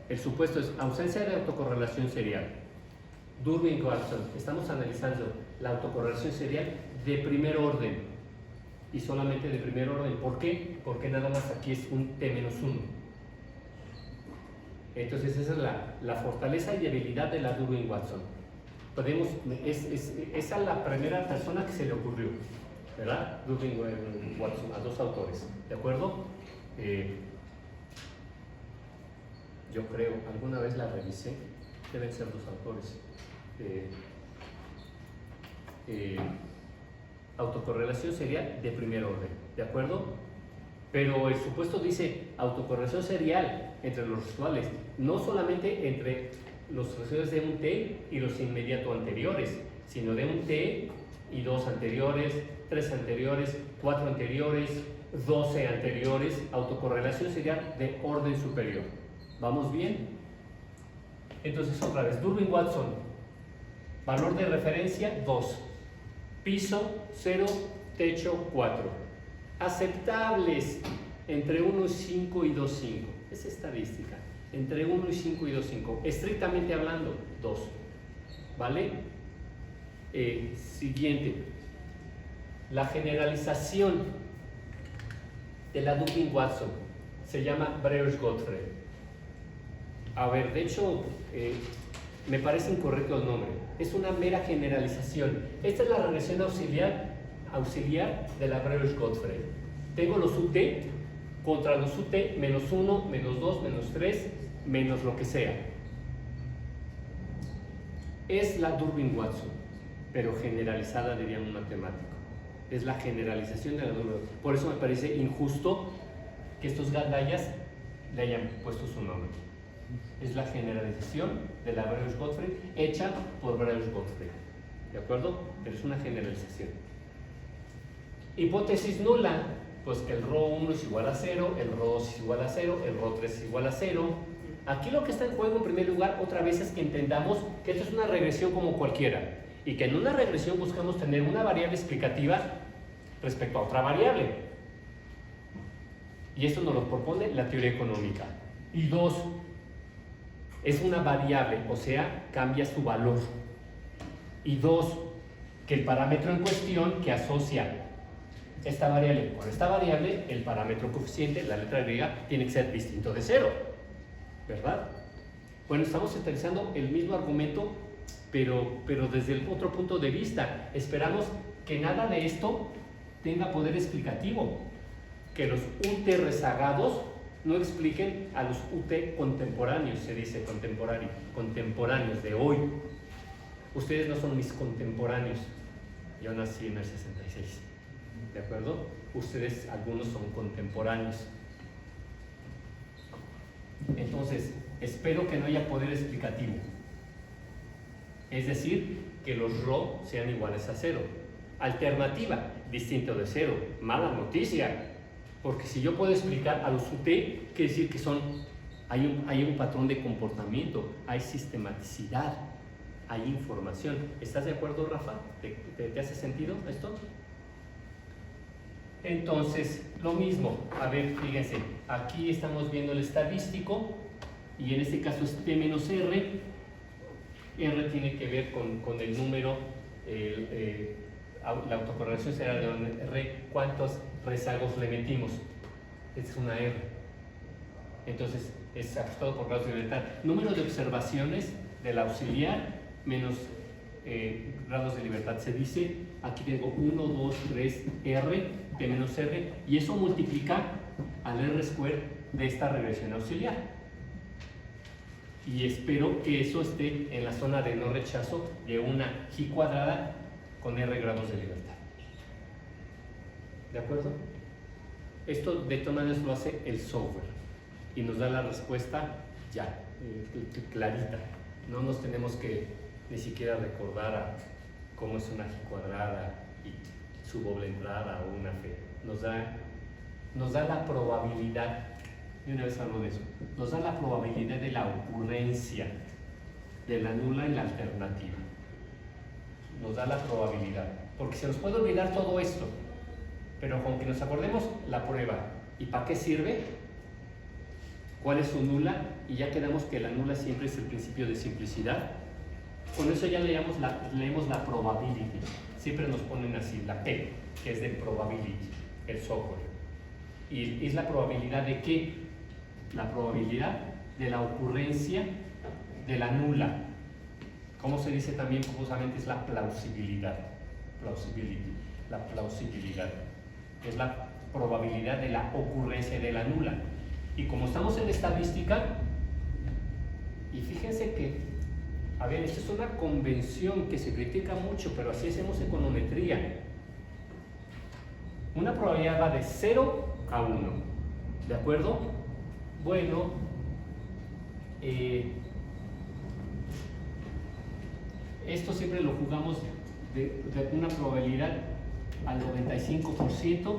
El supuesto es ausencia de autocorrelación serial. Durbin-Watson, estamos analizando la autocorrelación serial de primer orden y solamente de primer orden. ¿Por qué? Porque nada más aquí es un T-1. Entonces esa es la fortaleza y debilidad de la Durbin-Watson. Esa es la primera persona que se le ocurrió, ¿verdad? Durbin-Watson, a dos autores, ¿de acuerdo? Yo creo, alguna vez la revisé, deben ser dos autores. Autocorrelación serial de primer orden, ¿de acuerdo? Pero el supuesto dice autocorrelación serial entre los residuales, no solamente entre los residuales de un T y los inmediato anteriores, sino de un T y 2 anteriores, 3 anteriores, 4 anteriores, 12 anteriores, autocorrelación serial de orden superior. ¿Vamos bien? Entonces otra vez, Durbin-Watson, valor de referencia 2, piso 0, techo 4. Aceptables entre 1,5 y 2,5. Es estadística. Entre 1 y 5 y 2,5. Estrictamente hablando, 2. ¿Vale? Siguiente. La generalización de la Durbin-Watson se llama Breuer-Gottfried. A ver, de hecho, me parece incorrecto el nombre. Es una mera generalización. Esta es la regresión auxiliar de la Breuer-Gottfried. Tengo los UT contra los UT menos 1, menos 2, menos 3, menos lo que sea. Es la Durbin-Watson, pero generalizada, diría un matemático. Es la generalización de la Durbin-Watson. Por eso me parece injusto que estos gandayas le hayan puesto su nombre. Es la generalización de la Breuer-Gottfried hecha por Breuer-Gottfried. ¿De acuerdo? Pero es una generalización. Hipótesis nula, pues que el ρ1 es igual a 0, el ρ2 es igual a 0, el ρ3 es igual a 0. Aquí lo que está en juego en primer lugar otra vez es que entendamos que esto es una regresión como cualquiera y que en una regresión buscamos tener una variable explicativa respecto a otra variable. Y esto nos lo propone la teoría económica. Y dos, es una variable, o sea, cambia su valor. Y dos, que el parámetro en cuestión que asocia esta variable con esta variable, el parámetro coeficiente, la letra griega, tiene que ser distinto de 0, ¿verdad? Bueno, estamos utilizando el mismo argumento, pero desde el otro punto de vista. Esperamos que nada de esto tenga poder explicativo, que los UT rezagados no expliquen a los UT contemporáneos, se dice contemporáneos de hoy. Ustedes no son mis contemporáneos, yo nací en el 66, ¿de acuerdo? Ustedes, algunos son contemporáneos. Entonces, espero que no haya poder explicativo. Es decir, que los ρ sean iguales a 0. Alternativa, distinto de 0. Mala noticia, porque si yo puedo explicar a los UT, quiere decir que hay un patrón de comportamiento, hay sistematicidad, hay información. ¿Estás de acuerdo, Rafa? ¿Te hace sentido esto? Entonces, lo mismo. A ver, fíjense, aquí estamos viendo el estadístico y en este caso es T menos R. R tiene que ver con el número, la autocorrelación será de R, cuántos rezagos le metimos. Esta es una R. Entonces, es ajustado por grados de libertad. Número de observaciones del auxiliar menos grados de libertad. Se dice, aquí tengo 1, 2, 3, R, T menos R, y eso multiplica al R square de esta regresión auxiliar. Y espero que eso esté en la zona de no rechazo de una G cuadrada con R grados de libertad. ¿De acuerdo? Esto de todas maneras lo hace el software y nos da la respuesta ya, clarita. No nos tenemos que ni siquiera recordar cómo es una G cuadrada y su doble entrada o una F. Nos da la probabilidad. Y una vez hablo de eso, nos da la probabilidad de la ocurrencia de la nula y la alternativa. Nos da la probabilidad, porque se nos puede olvidar todo esto, pero con que nos acordemos la prueba y para qué sirve, cuál es su nula, y ya quedamos que la nula siempre es el principio de simplicidad. Con eso ya leemos la probability. Siempre nos ponen así, la P, que es de probability, el software. ¿Y es la probabilidad de qué? La probabilidad de la ocurrencia de la nula. ¿Cómo se dice también famosamente? Es la plausibilidad. Plausibility. La plausibilidad. Es la probabilidad de la ocurrencia de la nula. Y como estamos en estadística, y fíjense que, a ver, esto es una convención que se critica mucho, pero así hacemos econometría. Una probabilidad va de 0 a 1. ¿De acuerdo? Bueno, esto siempre lo jugamos de una probabilidad al 95%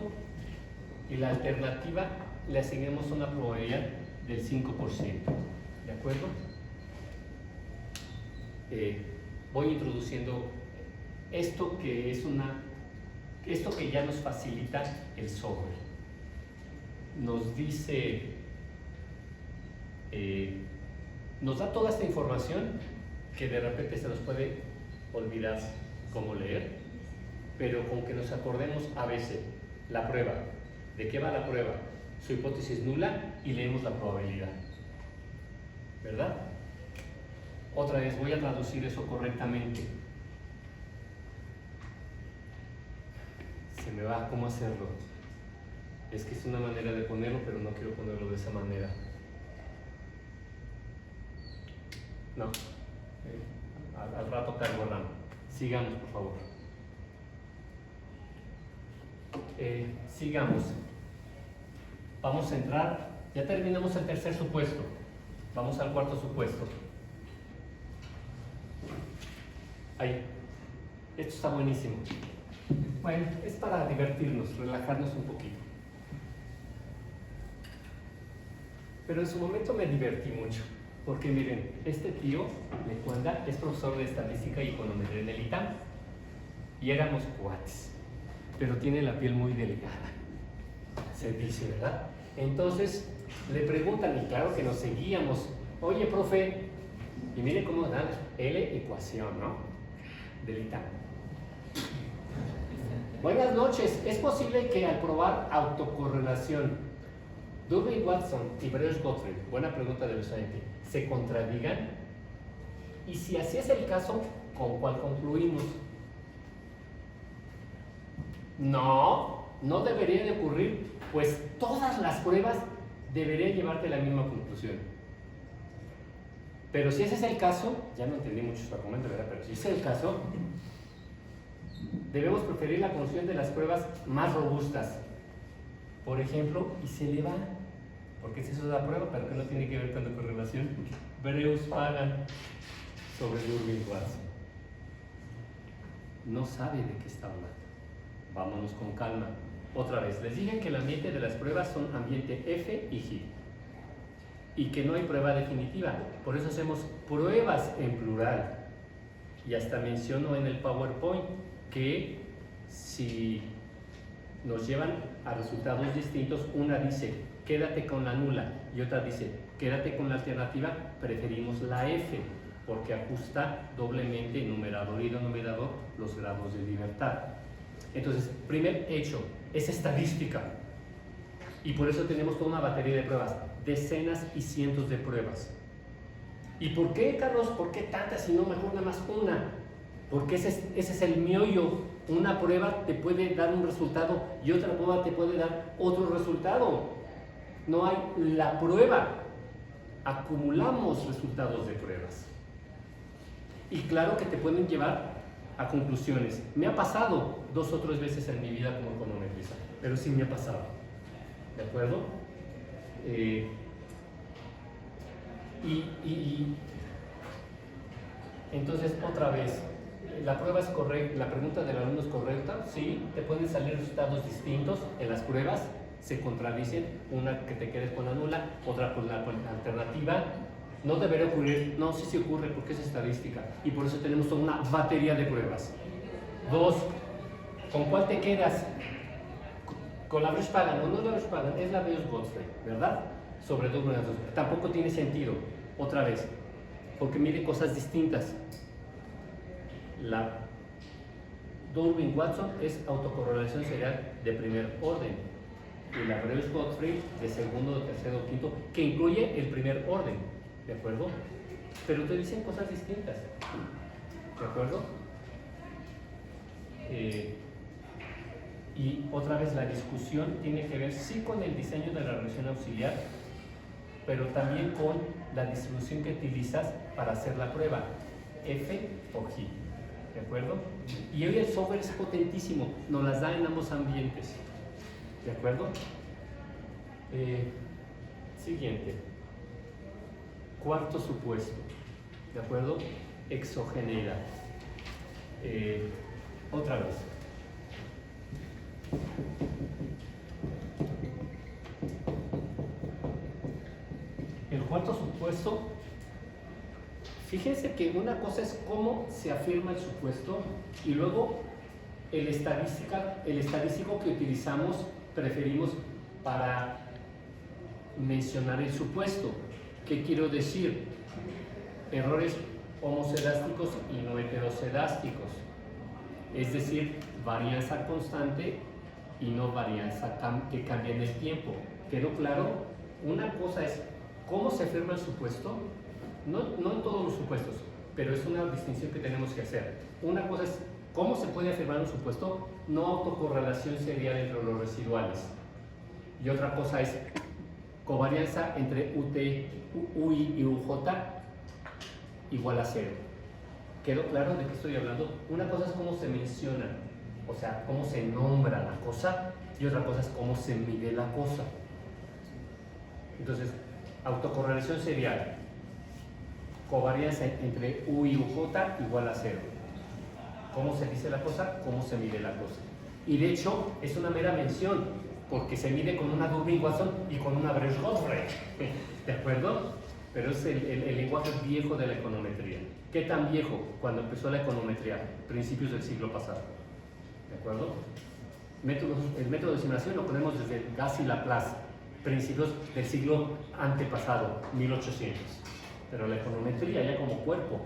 y la alternativa le asignamos una probabilidad del 5%. ¿De acuerdo? Voy introduciendo esto que ya nos facilita el software. Nos dice, nos da toda esta información que de repente se nos puede olvidar cómo leer. pero con que nos acordemos a veces la prueba. ¿De qué va la prueba? Su hipótesis nula y leemos la probabilidad. ¿Verdad? Otra vez voy a traducir eso correctamente. Se me va cómo hacerlo. Es que es una manera de ponerlo, pero no quiero ponerlo de esa manera. No. Al rato cargo RAM. Sigamos, por favor. Sigamos. Vamos a entrar. Ya terminamos el tercer supuesto. Vamos al cuarto supuesto. Ahí. Esto está buenísimo. Bueno, es para divertirnos, relajarnos un poquito. Pero en su momento me divertí mucho. Porque miren, este tío, Lecuanda, es profesor de estadística y econometría en el ITAM. Y éramos cuates. Pero tiene la piel muy delgada. Se dice, ¿verdad? Entonces le preguntan, y claro que nos seguíamos. Oye, profe, y mire cómo dan L ecuación, ¿no? Del ITAM. Buenas noches. ¿Es posible que al probar autocorrelación, Durbin-Watson y Breuer-Gottfried, buena pregunta del estudiante, se contradigan? Y si así es el caso, ¿con cuál concluimos? No, no debería de ocurrir, pues todas las pruebas deberían llevarte a la misma conclusión. Pero si ese es el caso, ya no entendí mucho su argumento, ¿verdad? Pero si ese es el caso, debemos preferir la conclusión de las pruebas más robustas. Por ejemplo, y se le va, porque es eso de la prueba, pero que no tiene que ver con la correlación, Breus-Pagan sobre Durbin-Watson. No sabe de qué está hablando. Vámonos con calma. Otra vez, les dije que el ambiente de las pruebas son ambiente F y G. Y que no hay prueba definitiva. Por eso hacemos pruebas en plural. Y hasta menciono en el PowerPoint que si nos llevan a resultados distintos, una dice quédate con la nula y otra dice quédate con la alternativa, preferimos la F porque ajusta doblemente numerador y denominador los grados de libertad. Entonces, primer hecho, es estadística y por eso tenemos toda una batería de pruebas, decenas y cientos de pruebas. ¿Y por qué, Carlos? ¿Por qué tantas y no mejor nada más una? Porque ese es el meollo. Una prueba te puede dar un resultado y otra prueba te puede dar otro resultado. No hay la prueba. Acumulamos resultados de pruebas. Y claro que te pueden llevar a conclusiones. Me ha pasado 2 o 3 veces en mi vida como econometrista, pero sí me ha pasado. ¿De acuerdo? Entonces, otra vez, la prueba es correcta, la pregunta del alumno es correcta, sí, te pueden salir resultados distintos en las pruebas, se contradicen, una que te quedes con la nula, otra con la alternativa. No debería ocurrir, no, sí ocurre porque es estadística y por eso tenemos toda una batería de pruebas. 2, ¿con cuál te quedas? Con la Breuer-Pagan, no es la Breuer-Pagan, es la Breuer-Gottfried, ¿verdad? Sobre todo, tampoco tiene sentido, otra vez, porque mide cosas distintas. La Durbin-Watson es autocorrelación serial de primer orden y la Breuer-Gottfried de segundo, tercero, quinto, que incluye el primer orden, ¿de acuerdo? Pero te dicen cosas distintas, ¿de acuerdo? Y otra vez la discusión tiene que ver sí con el diseño de la relación auxiliar, pero también con la distribución que utilizas para hacer la prueba, F o G, ¿de acuerdo? Y hoy el software es potentísimo, nos las da en ambos ambientes, ¿de acuerdo? Siguiente, cuarto supuesto, ¿de acuerdo? Exogeneidad. Otra vez. El cuarto supuesto, fíjense que una cosa es cómo se afirma el supuesto y luego el estadístico que utilizamos, preferimos para mencionar el supuesto. ¿Qué quiero decir? Errores homocedásticos y no heterocedásticos. es decir, varianza constante y no varianza que cambia en el tiempo. ¿Quedó claro? Una cosa es cómo se afirma el supuesto, no en todos los supuestos, pero es una distinción que tenemos que hacer. Una cosa es cómo se puede afirmar un supuesto, no autocorrelación serial entre los residuales. Y otra cosa es covarianza entre UI y UJ igual a 0. ¿Quedó claro de qué estoy hablando? Una cosa es cómo se menciona, o sea, cómo se nombra la cosa, y otra cosa es cómo se mide la cosa. Entonces, autocorrelación serial, covarianza entre U y UJ igual a 0. ¿Cómo se dice la cosa? ¿Cómo se mide la cosa? Y de hecho, es una mera mención, porque se mide con una Durbin-Watson y con una Bresch-Godfrey. ¿De acuerdo? Pero es el lenguaje viejo de la econometría. ¿Qué tan viejo? Cuando empezó la econometría, principios del siglo pasado. ¿De acuerdo? El método de simulación lo ponemos desde Gas y Laplace, principios del siglo antepasado, 1800. Pero la econometría ya como cuerpo,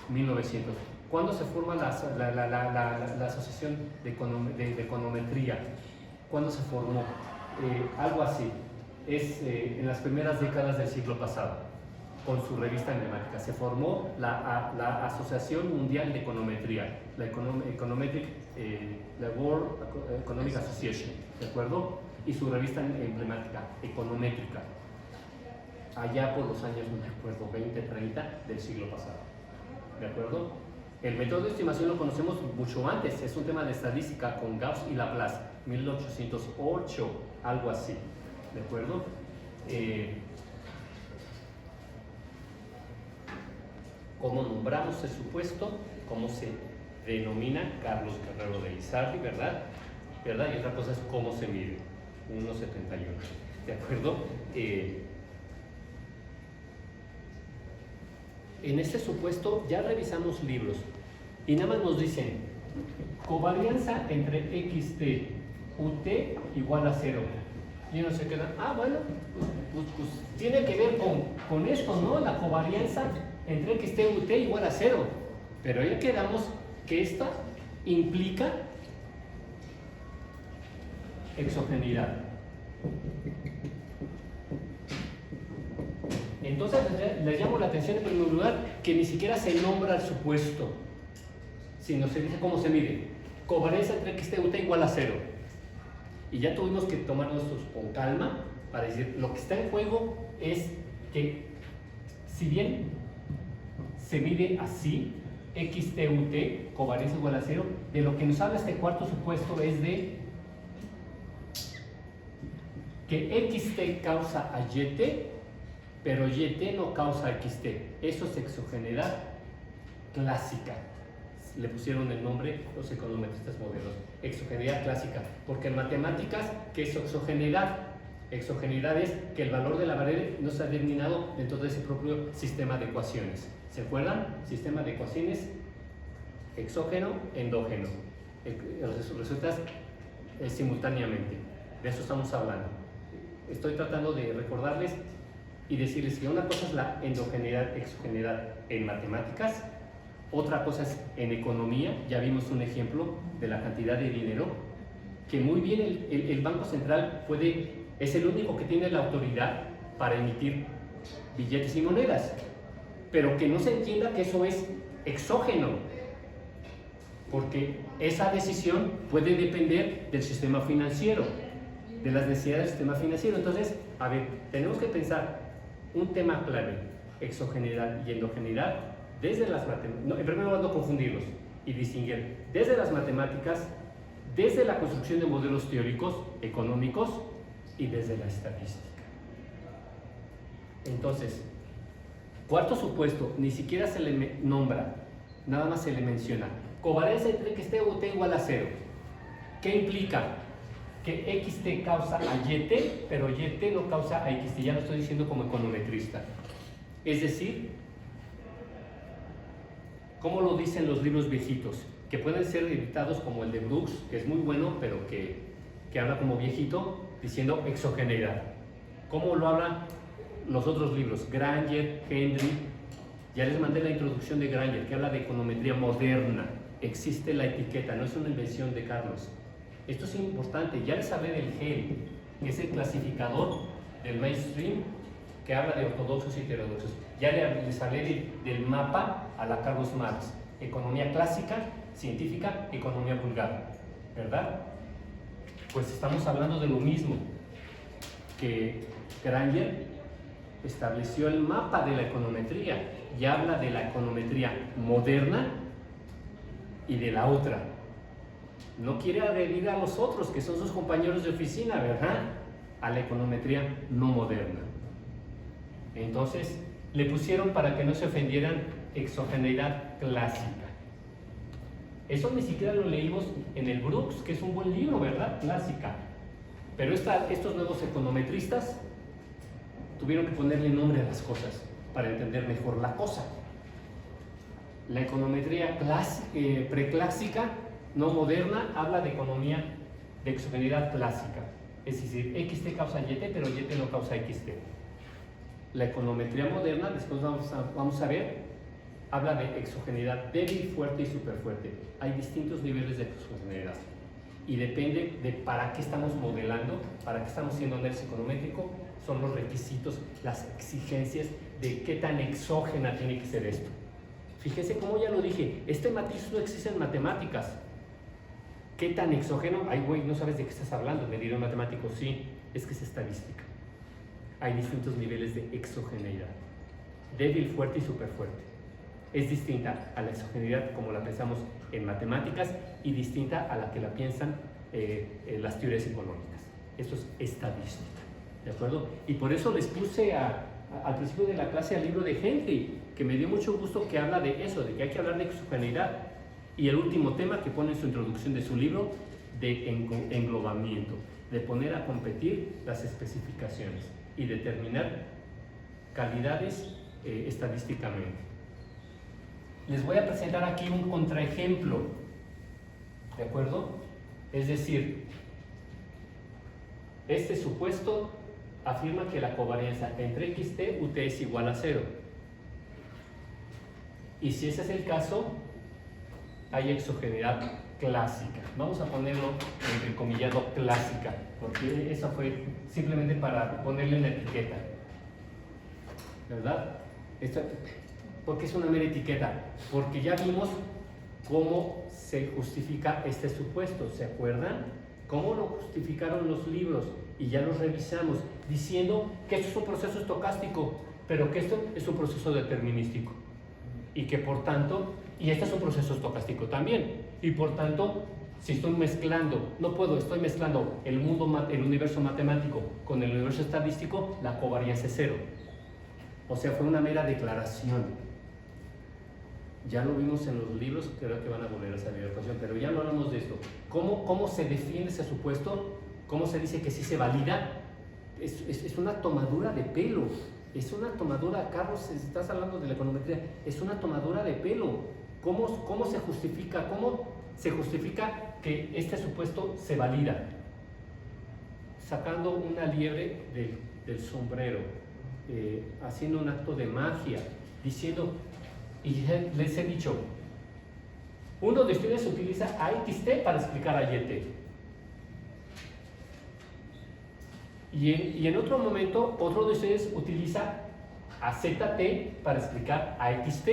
1900. ¿Cuándo se forma la Asociación de Econometría? ¿Cuándo se formó? Algo así. Es en las primeras décadas del siglo pasado, con su revista emblemática. Se formó la Asociación Mundial de Econometría, la World Economic Association, ¿de acuerdo? Y su revista emblemática, Econométrica, allá por los años, no me acuerdo, 20, 30 del siglo pasado, ¿de acuerdo? El método de estimación lo conocemos mucho antes, es un tema de estadística con Gauss y Laplace, 1808, algo así, ¿de acuerdo? ¿Cómo nombramos el supuesto? ¿Cómo se denomina? Carlos Guerrero de Lizardi, ¿verdad? Y otra cosa es cómo se mide, 1,71, ¿de acuerdo? En este supuesto ya revisamos libros y nada más nos dicen covarianza entre XT, UT igual a 0. Y uno se queda, bueno, pues tiene que ver con esto, ¿no? La covarianza entre XT y UT igual a 0. Pero ya quedamos que esta implica exogeneidad. Entonces les llamo la atención en primer lugar que ni siquiera se nombra el supuesto, sino se dice cómo se mide. Covarianza entre XT y UT igual a 0. Y ya tuvimos que tomarnos con calma para decir, lo que está en juego es que si bien se mide así, XTUT, covarianza igual a 0, de lo que nos habla este cuarto supuesto es de que XT causa a YT, pero YT no causa a XT. Eso es exogeneidad clásica. Le pusieron el nombre los econometristas modernos, exogeneidad clásica, porque en matemáticas, ¿qué es exogeneidad? Exogeneidad es que el valor de la variable no se ha determinado dentro de ese propio sistema de ecuaciones. ¿Se acuerdan? Sistema de ecuaciones exógeno, endógeno. Resultas simultáneamente. De eso estamos hablando. Estoy tratando de recordarles y decirles que una cosa es la endogeneidad, exogeneidad en matemáticas, otra cosa es en economía. Ya vimos un ejemplo de la cantidad de dinero que muy bien el Banco Central es el único que tiene la autoridad para emitir billetes y monedas, pero que no se entienda que eso es exógeno, porque esa decisión puede depender del sistema financiero, de las necesidades del sistema financiero. Entonces, a ver, tenemos que pensar un tema clave, exogeneidad y endogeneidad, desde las matemáticas, en primer lugar no confundirlos y distinguir desde las matemáticas, desde la construcción de modelos teóricos, económicos y desde la estadística. Entonces, cuarto supuesto, ni siquiera se le nombra, nada más se le menciona. Covarianza entre XT o UT igual a 0. ¿Qué implica? Que XT causa a YT, pero YT no causa a XT. Ya lo estoy diciendo como econometrista. Es decir, ¿cómo lo dicen los libros viejitos? Que pueden ser editados como el de Brooks, que es muy bueno, pero que habla como viejito, diciendo exogeneidad. ¿Cómo lo hablan los otros libros? Granger, Hendry, Ya les mandé la introducción de Granger, que habla de econometría moderna. Existe la etiqueta, no es una invención de Carlos. Esto es importante. Ya les hablé del GEL, que es el clasificador del mainstream, que habla de ortodoxos y heterodoxos. Ya les hablé del mapa a la Carlos Marx. Economía clásica, científica, economía vulgar. ¿Verdad? Pues estamos hablando de lo mismo, que Granger estableció el mapa de la econometría y habla de la econometría moderna y de la otra. No quiere agredir a los otros, que son sus compañeros de oficina, ¿verdad? A la econometría no moderna. Entonces, le pusieron, para que no se ofendieran, exogeneidad clásica. Eso ni siquiera lo leímos en el Brooks, que es un buen libro, ¿verdad? Clásica. Pero estos nuevos econometristas tuvieron que ponerle nombre a las cosas para entender mejor la cosa. La econometría preclásica, no moderna, habla de economía de exogeneidad clásica. Es decir, XT causa YT, pero YT no causa XT. La econometría moderna, después vamos a ver, habla de exogeneidad débil, fuerte y superfuerte. Hay distintos niveles de exogeneidad. Y depende de para qué estamos modelando, para qué estamos haciendo análisis econométrico, son los requisitos, las exigencias de qué tan exógena tiene que ser esto. Fíjese cómo ya lo dije, este matiz no existe en matemáticas. ¿Qué tan exógeno? Ay, güey, no sabes de qué estás hablando. Me dirá un matemático, sí, es que es estadística. Hay distintos niveles de exogeneidad. Débil, fuerte y superfuerte. Es distinta a la exogeneidad como la pensamos en matemáticas y distinta a la que la piensan en las teorías económicas. Esto es estadística, ¿de acuerdo? Y por eso les puse al principio de la clase al libro de Henry, que me dio mucho gusto, que habla de eso, de que hay que hablar de exogeneidad. Y el último tema que pone en su introducción de su libro, de englobamiento, de poner a competir las especificaciones y determinar calidades estadísticamente. Les voy a presentar aquí un contraejemplo, ¿de acuerdo? Es decir, este supuesto afirma que la covarianza entre XT, UT es igual a 0. Y si ese es el caso, hay exogeneidad clásica. Vamos a ponerlo entrecomillado clásica, porque eso fue simplemente para ponerle una etiqueta, ¿verdad? ¿Por qué es una mera etiqueta? Porque ya vimos cómo se justifica este supuesto, ¿se acuerdan? Cómo lo justificaron los libros y ya los revisamos, diciendo que esto es un proceso estocástico, pero que esto es un proceso determinístico y que por tanto, y este es un proceso estocástico también, y por tanto, si estoy mezclando, estoy mezclando el universo matemático con el universo estadístico, la covarianza es 0. O sea, fue una mera declaración. Ya lo vimos en los libros, creo que van a volver a salir a ocasión, pero ya no hablamos de esto. ¿Cómo se defiende ese supuesto? ¿Cómo se dice que sí se valida? Es una tomadura de pelo. Es una tomadura, Carlos, estás hablando de la econometría, es una tomadura de pelo. ¿Cómo se justifica? ¿Cómo se justifica que este supuesto se valida? Sacando una liebre del sombrero, haciendo un acto de magia, diciendo, y les he dicho, uno de ustedes utiliza AXT para explicar a YT. Y en otro momento, otro de ustedes utiliza a ZT para explicar a XT.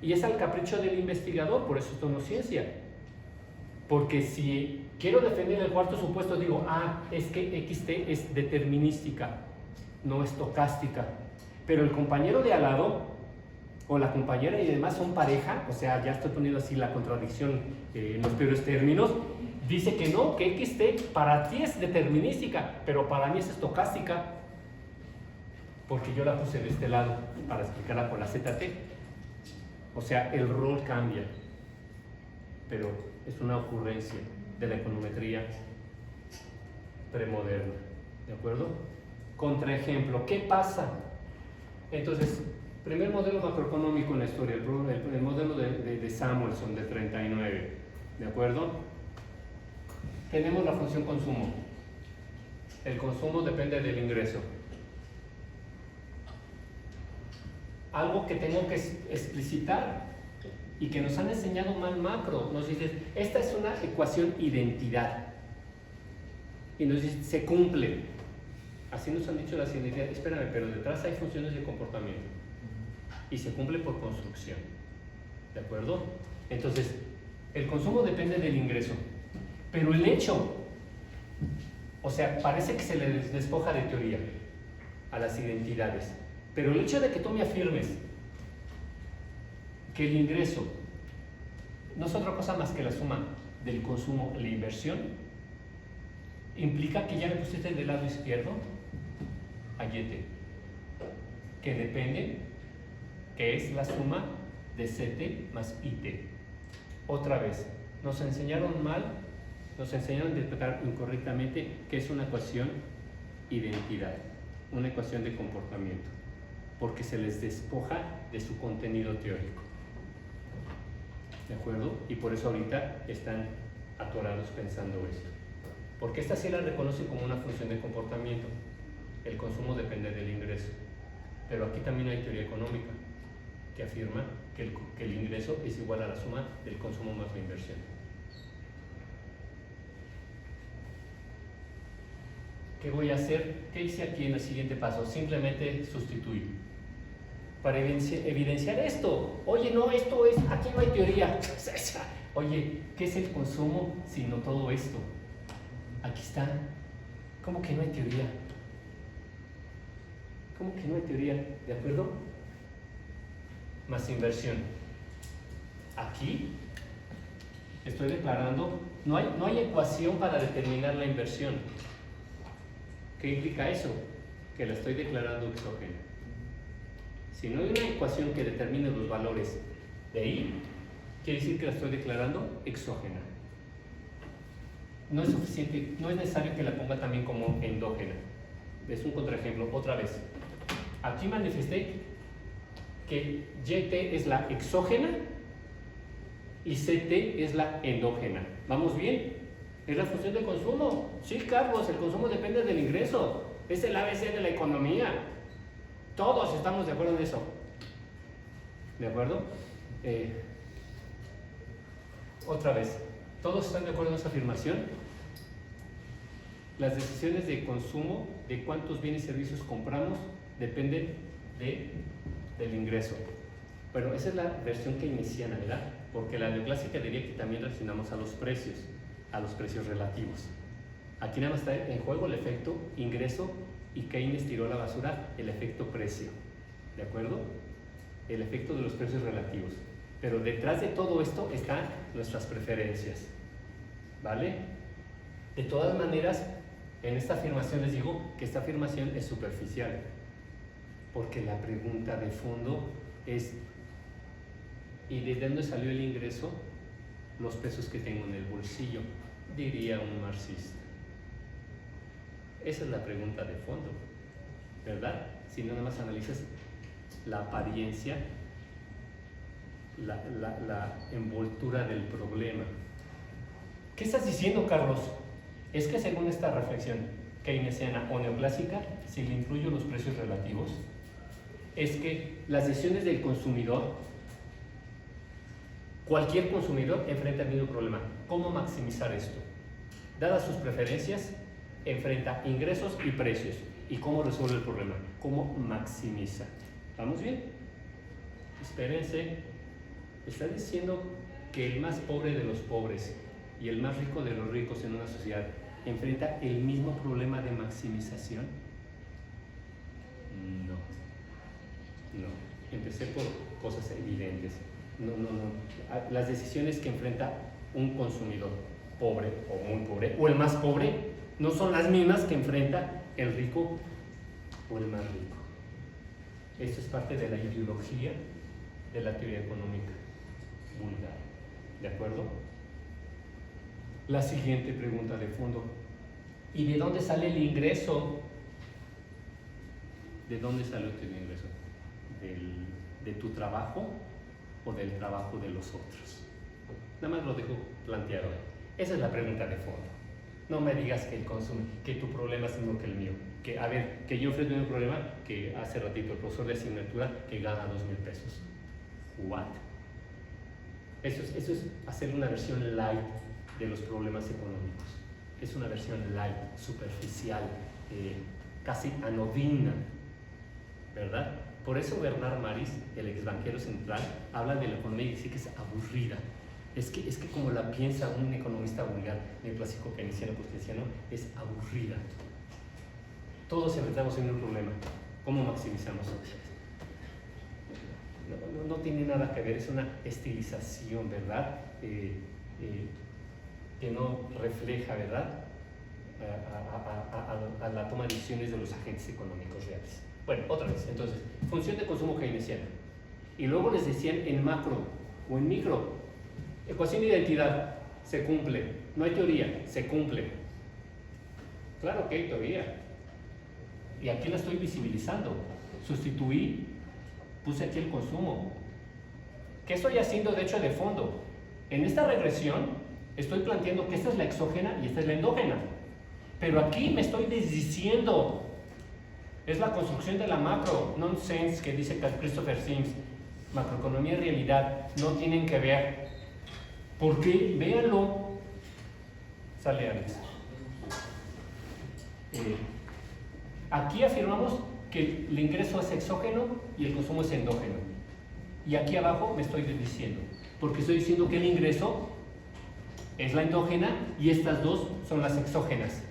Y es al capricho del investigador, por eso esto no es ciencia. Porque si quiero defender el cuarto supuesto, digo, es que XT es determinística, no estocástica. Pero el compañero de al lado, o la compañera y demás son pareja, o sea, ya estoy poniendo así la contradicción en los peores términos, dice que no, que XT para ti es determinística, pero para mí es estocástica, porque yo la puse de este lado para explicarla con la ZT. O sea, el rol cambia, pero es una ocurrencia de la econometría premoderna, ¿de acuerdo? Contraejemplo, ¿qué pasa? Entonces, primer modelo macroeconómico en la historia, el modelo de Samuelson de 39, ¿de acuerdo? Tenemos la función consumo. El consumo depende del ingreso. algo que tengo que explicitar y que nos han enseñado mal macro. Nos dicen, esta es una ecuación identidad. Y nos dicen, se cumple. Así nos han dicho las identidades. Espérame, pero detrás hay funciones de comportamiento. Y se cumple por construcción. ¿De acuerdo? Entonces, el consumo depende del ingreso. Pero el hecho, o sea, parece que se le despoja de teoría a las identidades. Pero el hecho de que tú me afirmes que el ingreso no es otra cosa más que la suma del consumo y la inversión, implica que ya me pusiste del lado izquierdo a YT, que depende, que es la suma de CT más IT. Otra vez, nos enseñaron mal, nos enseñaron a interpretar incorrectamente que es una ecuación identidad, una ecuación de comportamiento, porque se les despoja de su contenido teórico. ¿De acuerdo? Y por eso ahorita están atorados pensando esto. Porque esta sí la reconocen como una función de comportamiento. El consumo depende del ingreso. Pero aquí también hay teoría económica que afirma que el ingreso es igual a la suma del consumo más la inversión. ¿Qué voy a hacer? ¿Qué hice aquí en el siguiente paso? Simplemente sustituir. Para evidenciar esto. Oye, no, esto es, aquí no hay teoría. Oye, ¿qué es el consumo sino todo esto? Aquí está. ¿Cómo que no hay teoría? ¿Cómo que no hay teoría? ¿De acuerdo? Más inversión. Aquí estoy declarando, no hay ecuación para determinar la inversión. ¿Qué implica eso? Que la estoy declarando exógena. Si no hay una ecuación que determine los valores de I, quiere decir que la estoy declarando exógena. No es suficiente, no es necesario que la ponga también como endógena. Es un contraejemplo, otra vez. Aquí manifesté que YT es la exógena y CT es la endógena. ¿Vamos bien? Es la función de consumo. Sí, Carlos, el consumo depende del ingreso. Es el ABC de la economía. Todos estamos de acuerdo en eso. ¿De acuerdo? Otra vez, ¿todos están de acuerdo en esa afirmación? Las decisiones de consumo, de cuántos bienes y servicios compramos, dependen del ingreso. Pero esa es la versión keynesiana, ¿verdad? Porque la neoclásica diría que también relacionamos a los precios relativos. Aquí nada más está en juego el efecto ingreso y Keynes tiró a la basura el efecto precio. ¿De acuerdo? El efecto de los precios relativos. Pero detrás de todo esto están nuestras preferencias. ¿Vale? De todas maneras, en esta afirmación les digo que esta afirmación es superficial. Porque la pregunta de fondo es: ¿y de dónde salió el ingreso? Los pesos que tengo en el bolsillo, diría un marxista. Esa es la pregunta de fondo, ¿verdad? Si no, nada más analizas la apariencia, la envoltura del problema. ¿Qué estás diciendo, Carlos? Es que según esta reflexión keynesiana o neoclásica, si le incluyo los precios relativos, es que las decisiones del consumidor, cualquier consumidor enfrenta el mismo problema. ¿Cómo maximizar esto? Dadas sus preferencias, enfrenta ingresos y precios. ¿Y cómo resuelve el problema? ¿Cómo maximiza? ¿Vamos bien? Espérense. Está diciendo que el más pobre de los pobres y el más rico de los ricos en una sociedad enfrenta el mismo problema de maximización. No. Empecé por cosas evidentes. No. Las decisiones que enfrenta un consumidor pobre o muy pobre, o el más pobre, no son las mismas que enfrenta el rico o el más rico. Esto es parte de la ideología de la teoría económica vulgar. ¿De acuerdo? La siguiente pregunta de fondo: ¿y de dónde sale el ingreso? ¿De dónde sale el ingreso? ¿De tu trabajo o del trabajo de los otros? Nada más lo dejo planteado. Esa es la pregunta de fondo. No me digas que tu problema es mismo que el mío. Que, a ver, que yo enfrento un problema que hace ratito el profesor de asignatura que gana 2,000 pesos. ¿What? Eso es hacer una versión light de los problemas económicos. Es una versión light, superficial, casi anodina, ¿verdad? Por eso Bernard Maris, el ex banquero central, habla de la economía y dice que es aburrida. Es que como la piensa un economista vulgar, neoclásico keynesiano, keynesiano, es aburrida. Todos siempre estamos en un problema. ¿Cómo maximizamos? No tiene nada que ver, es una estilización, ¿verdad? Que no refleja, ¿verdad? A la toma de decisiones de los agentes económicos reales. Bueno, otra vez, entonces, función de consumo keynesiana. Y luego les decían en macro o en micro, ecuación de identidad, se cumple. No hay teoría, se cumple. Claro que hay teoría. Y aquí la estoy visibilizando. Sustituí, puse aquí el consumo. ¿Qué estoy haciendo de hecho de fondo? En esta regresión estoy planteando que esta es la exógena y esta es la endógena. Pero aquí me estoy desdiciendo. Es la construcción de la macro, nonsense, que dice Christopher Sims. Macroeconomía y realidad no tienen que ver. ¿Por qué? Véanlo. Sale Alex. Aquí afirmamos que el ingreso es exógeno y el consumo es endógeno. Y aquí abajo me estoy desdiciendo, porque estoy diciendo que el ingreso es la endógena y estas dos son las exógenas.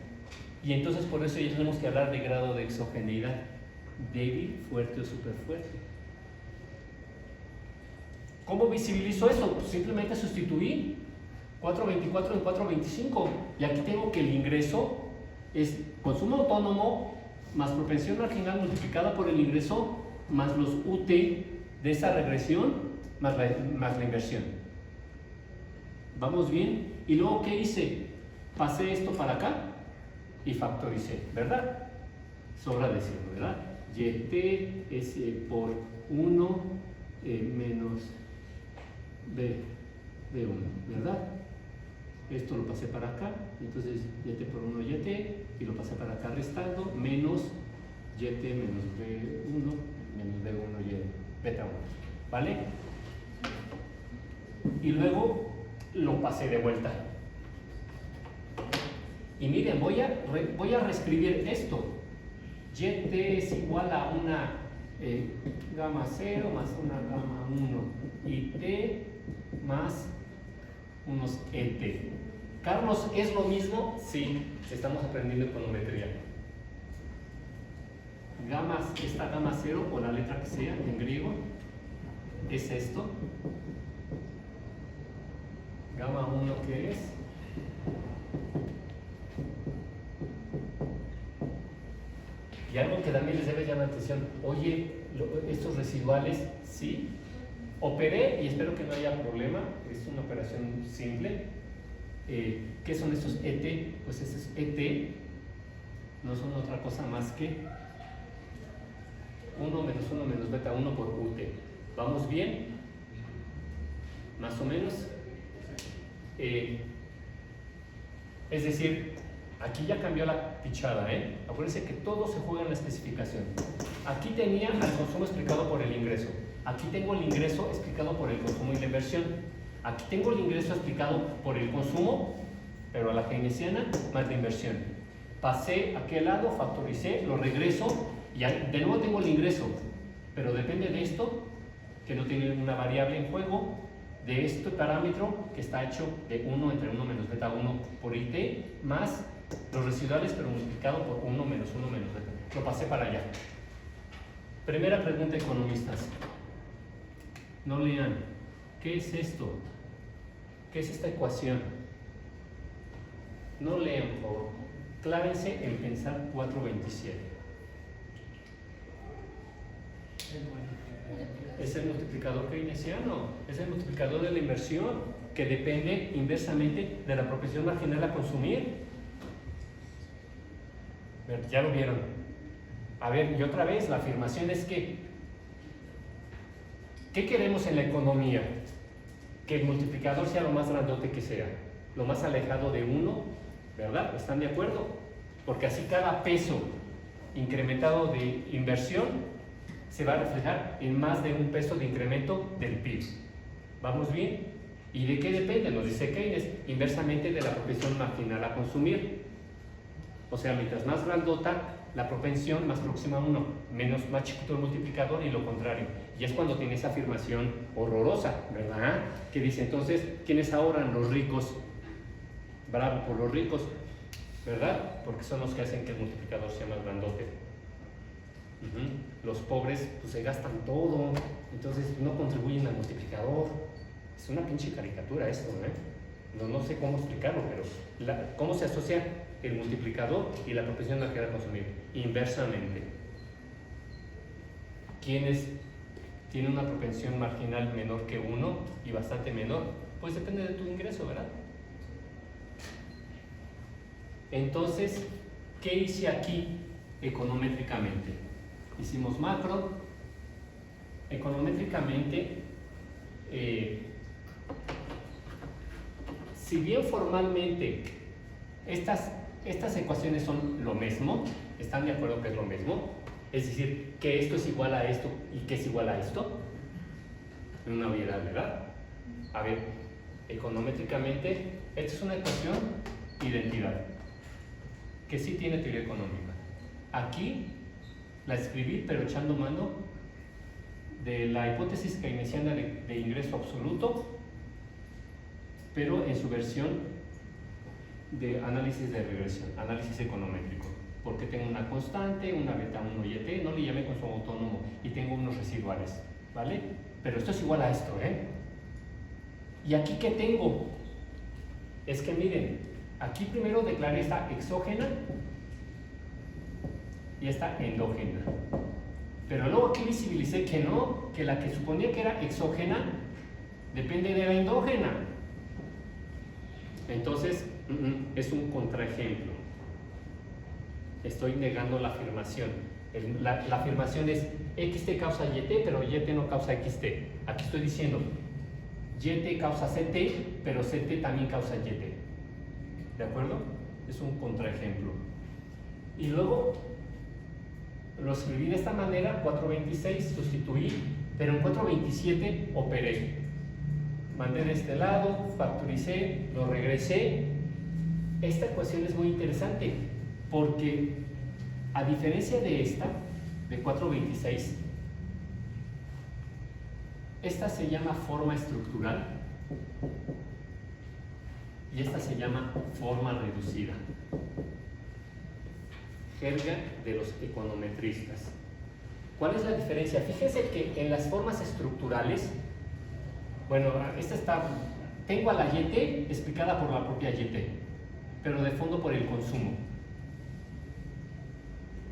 Y entonces por eso ya tenemos que hablar de grado de exogeneidad. Débil, fuerte o superfuerte. ¿Cómo visibilizo eso? Pues simplemente sustituí 4.24 en 4.25. Y aquí tengo que el ingreso es consumo autónomo más propensión marginal multiplicada por el ingreso más los UT de esa regresión más la inversión. ¿Vamos bien? Y luego, ¿qué hice? Pasé esto para acá y factoricé, ¿verdad? Sobra decirlo, ¿verdad? YT es por 1 menos B1, ¿verdad? Esto lo pasé para acá, entonces YT por 1 YT, y lo pasé para acá restando, menos YT menos B1 menos B1 Y, beta 1, ¿vale? Y luego lo pasé de vuelta. Y miren, voy a reescribir esto. YT es igual a una gamma 0 más una gamma 1 y T más unos ET. Carlos, ¿es lo mismo? Sí, estamos aprendiendo econometría. Esta gamma 0 o la letra que sea en griego es esto. Gamma 1, ¿qué es? Y algo que también les debe llamar la atención, oye, estos residuales, sí, operé y espero que no haya problema, es una operación simple. ¿Qué son estos ET? Pues estos ET no son otra cosa más que 1 menos beta 1 por UT. ¿Vamos bien? Más o menos. Es decir, aquí ya cambió la pichada, ¿eh? Acuérdense que todo se juega en la especificación. Aquí tenía al consumo explicado por el ingreso. Aquí tengo el ingreso explicado por el consumo y la inversión. Aquí tengo el ingreso explicado por el consumo, pero a la keynesiana más la inversión. Pasé a aquel lado, factoricé, lo regreso y de nuevo tengo el ingreso, pero depende de esto, que no tiene una variable en juego, de este parámetro que está hecho de 1 entre 1 menos beta 1 por IT, más los residuales, pero multiplicado por 1 menos beta. Lo pasé para allá. Primera pregunta, economistas. No lean. ¿Qué es esto? ¿Qué es esta ecuación? No lean, por favor. Clávense en pensar 427. Es el multiplicador keynesiano, es el multiplicador de la inversión, que depende inversamente de la propensión marginal a consumir. Ya lo vieron. A ver, y otra vez, la afirmación es que ¿qué queremos en la economía? Que el multiplicador sea lo más grandote que sea, lo más alejado de 1, ¿verdad? ¿Están de acuerdo? Porque así cada peso incrementado de inversión se va a reflejar en más de un peso de incremento del PIB. ¿Vamos bien? ¿Y de qué depende? Nos dice Keynes, inversamente de la propensión marginal a consumir. O sea, mientras más grandota la propensión, más próxima a 1, más chiquito el multiplicador y lo contrario. Y es cuando tiene esa afirmación horrorosa, ¿verdad? Que dice entonces, ¿quiénes ahorran? Los ricos. Bravo por los ricos, ¿verdad? Porque son los que hacen que el multiplicador sea más grandote. Los pobres pues se gastan todo, entonces no contribuyen al multiplicador. Es una pinche caricatura esto, ¿eh? No sé cómo explicarlo, pero ¿cómo se asocia el multiplicador y la propensión marginal a consumir? Inversamente. ¿Quiénes tienen una propensión marginal menor que 1 y bastante menor? Pues depende de tu ingreso, ¿verdad? Entonces, ¿qué hice aquí econométricamente? Hicimos macro. Econométricamente, si bien formalmente estas ecuaciones son lo mismo, ¿están de acuerdo que es lo mismo? Es decir, que esto es igual a esto y que es igual a esto. Una obviedad, ¿verdad? A ver, econométricamente, esta es una ecuación identidad, que sí tiene teoría económica. Aquí la escribí, pero echando mano de la hipótesis keynesiana de ingreso absoluto, pero en su versión de análisis de regresión, análisis econométrico, porque tengo una constante, una beta 1 y et, no le llamé consumo autónomo, y tengo unos residuales, ¿vale? Pero esto es igual a esto, ¿eh? ¿Y aquí qué tengo? Es que miren, aquí primero declaré esta exógena y esta endógena. Pero luego aquí visibilicé que no, que la que suponía que era exógena depende de la endógena. Entonces, es un contraejemplo. Estoy negando la afirmación. La afirmación es XT causa YT, pero YT no causa XT. Aquí estoy diciendo YT causa CT, pero CT también causa YT. ¿De acuerdo? Es un contraejemplo. Y luego lo escribí de esta manera, 426, sustituí, pero en 427 operé. Mandé de este lado, factoricé, lo regresé. Esta ecuación es muy interesante porque, a diferencia de esta, de 426, esta se llama forma estructural y esta se llama forma reducida. Jerga de los econometristas. ¿Cuál es la diferencia? Fíjense que en las formas estructurales, bueno, tengo a la YT explicada por la propia YT, pero de fondo por el consumo,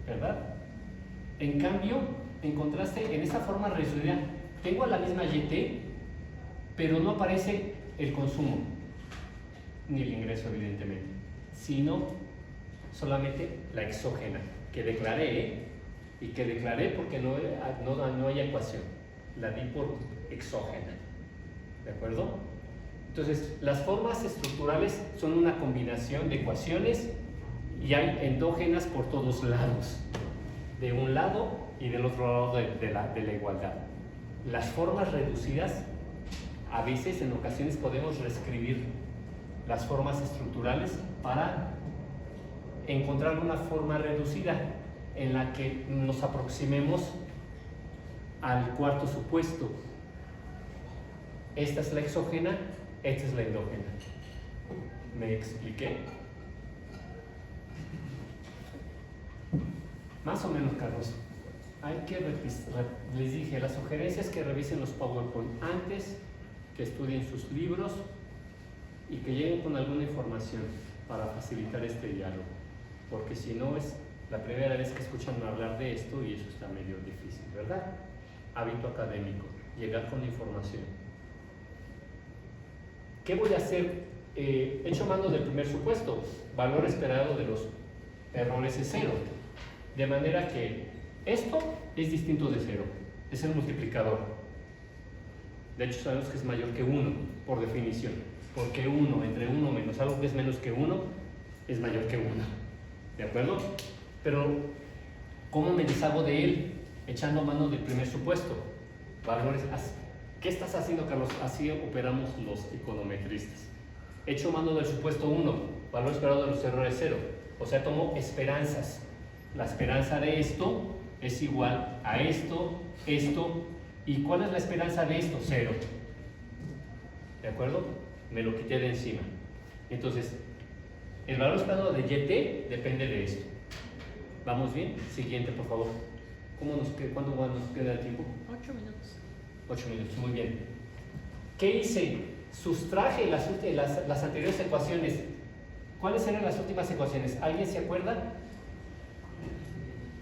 ¿verdad? En cambio, en contraste, en esa forma reducida, tengo a la misma YT, pero no aparece el consumo, ni el ingreso, evidentemente, sino solamente la exógena, que declaré, y que declaré porque no hay ecuación, la di por exógena, ¿de acuerdo? Entonces, las formas estructurales son una combinación de ecuaciones y hay endógenas por todos lados, de un lado y del otro lado de la igualdad. Las formas reducidas, a veces, en ocasiones, podemos reescribir las formas estructurales para encontrar una forma reducida en la que nos aproximemos al cuarto supuesto. Esta es la exógena, esta es la endógena. ¿Me expliqué? Más o menos, Carlos. Hay que les dije, la sugerencia es que revisen los PowerPoint antes, que estudien sus libros y que lleguen con alguna información para facilitar este diálogo. Porque si no, es la primera vez que escuchan hablar de esto y eso está medio difícil, ¿verdad? Hábito académico, llegar con información. ¿Qué voy a hacer? Hecho mano del primer supuesto, valor esperado de los errores es 0. De manera que esto es distinto de 0, es el multiplicador. De hecho, sabemos que es mayor que 1, por definición. Porque 1 entre 1 menos algo que es menos que 1 es mayor que 1. ¿De acuerdo? Pero ¿Cómo me deshago de él? Echando mano del primer supuesto. Valores. ¿Qué estás haciendo, Carlos? Así operamos los econometristas. Echo mano del supuesto 1, valor esperado de los errores 0. O sea, tomo esperanzas. La esperanza de esto es igual a esto, esto. ¿Y cuál es la esperanza de esto? 0. ¿De acuerdo? Me lo quité de encima. Entonces, el valor esperado de YT depende de esto. ¿Vamos bien? Siguiente, por favor. ¿Cuánto nos queda de tiempo? 8 minutos. 8 minutos, muy bien. ¿Qué hice? Sustraje las anteriores ecuaciones. ¿Cuáles eran las últimas ecuaciones? ¿Alguien se acuerda?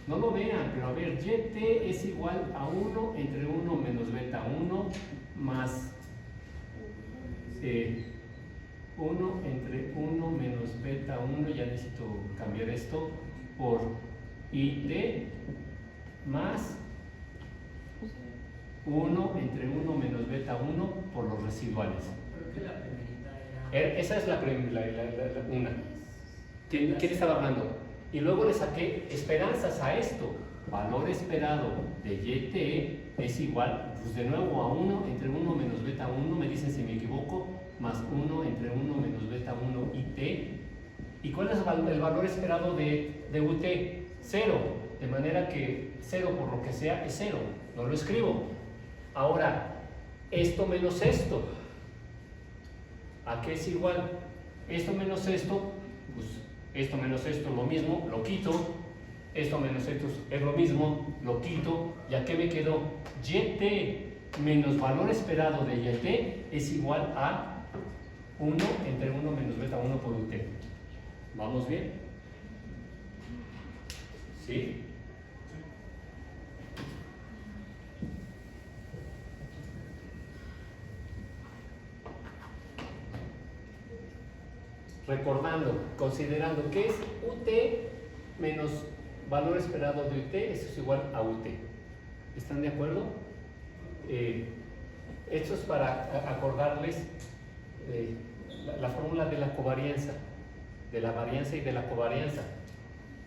No lo vean, pero a ver, YT es igual a 1 entre 1 menos beta 1 más 1 entre 1 menos beta 1, ya necesito cambiar esto, por IT más 1 entre 1 menos beta 1 por los residuales. Creo que la primerita era. Esa es la una. ¿Quién estaba hablando? Y luego le saqué esperanzas a esto. Valor esperado de YT es igual, pues de nuevo, a 1 entre 1 menos beta 1, me dicen si me equivoco, más 1 entre 1 menos beta 1 IT. ¿Y cuál es el valor esperado de UT? 0. De manera que 0 por lo que sea es 0. No lo escribo. Ahora, esto menos esto. ¿A qué es igual? Esto menos esto, pues esto menos esto lo mismo, lo quito. Esto menos esto es lo mismo, lo quito. ¿Y a qué me quedó? YT menos valor esperado de YT es igual a 1 entre 1 menos beta 1 por UT. ¿Vamos bien? ¿Sí? Recordando, considerando que es UT menos valor esperado de UT, eso es igual a UT. ¿Están de acuerdo? Esto es para acordarles la fórmula de la covarianza, de la varianza y de la covarianza.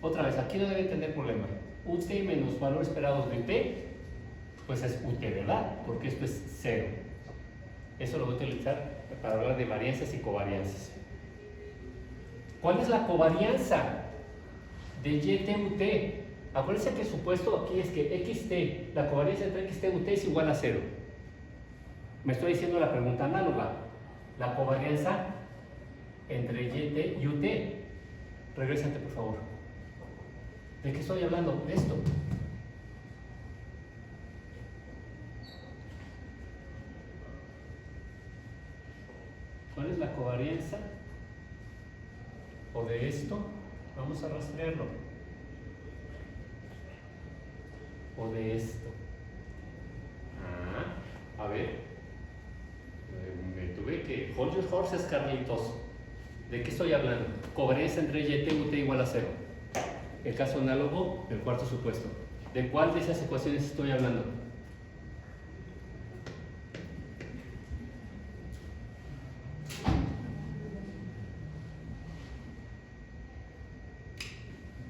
Otra vez, aquí no deben tener problema. UT menos valor esperado de UT, pues es UT, ¿verdad? Porque esto es 0. Eso lo voy a utilizar para hablar de varianzas y covarianzas. ¿Cuál es la covarianza de YT-UT? Acuérdense que el supuesto aquí es que XT, la covarianza entre XT y UT es igual a 0. Me estoy diciendo la pregunta análoga. La covarianza entre YT y UT. Regrésate, por favor. ¿De qué estoy hablando? De esto. ¿Cuál es la covarianza? O de esto, vamos a rastrearlo. O de esto. A ver. Me tuve que. Hold your horses, Carlitos. ¿De qué estoy hablando? Covarianza entre YT y UT igual a 0. El caso análogo del cuarto supuesto. ¿De cuál de esas ecuaciones estoy hablando?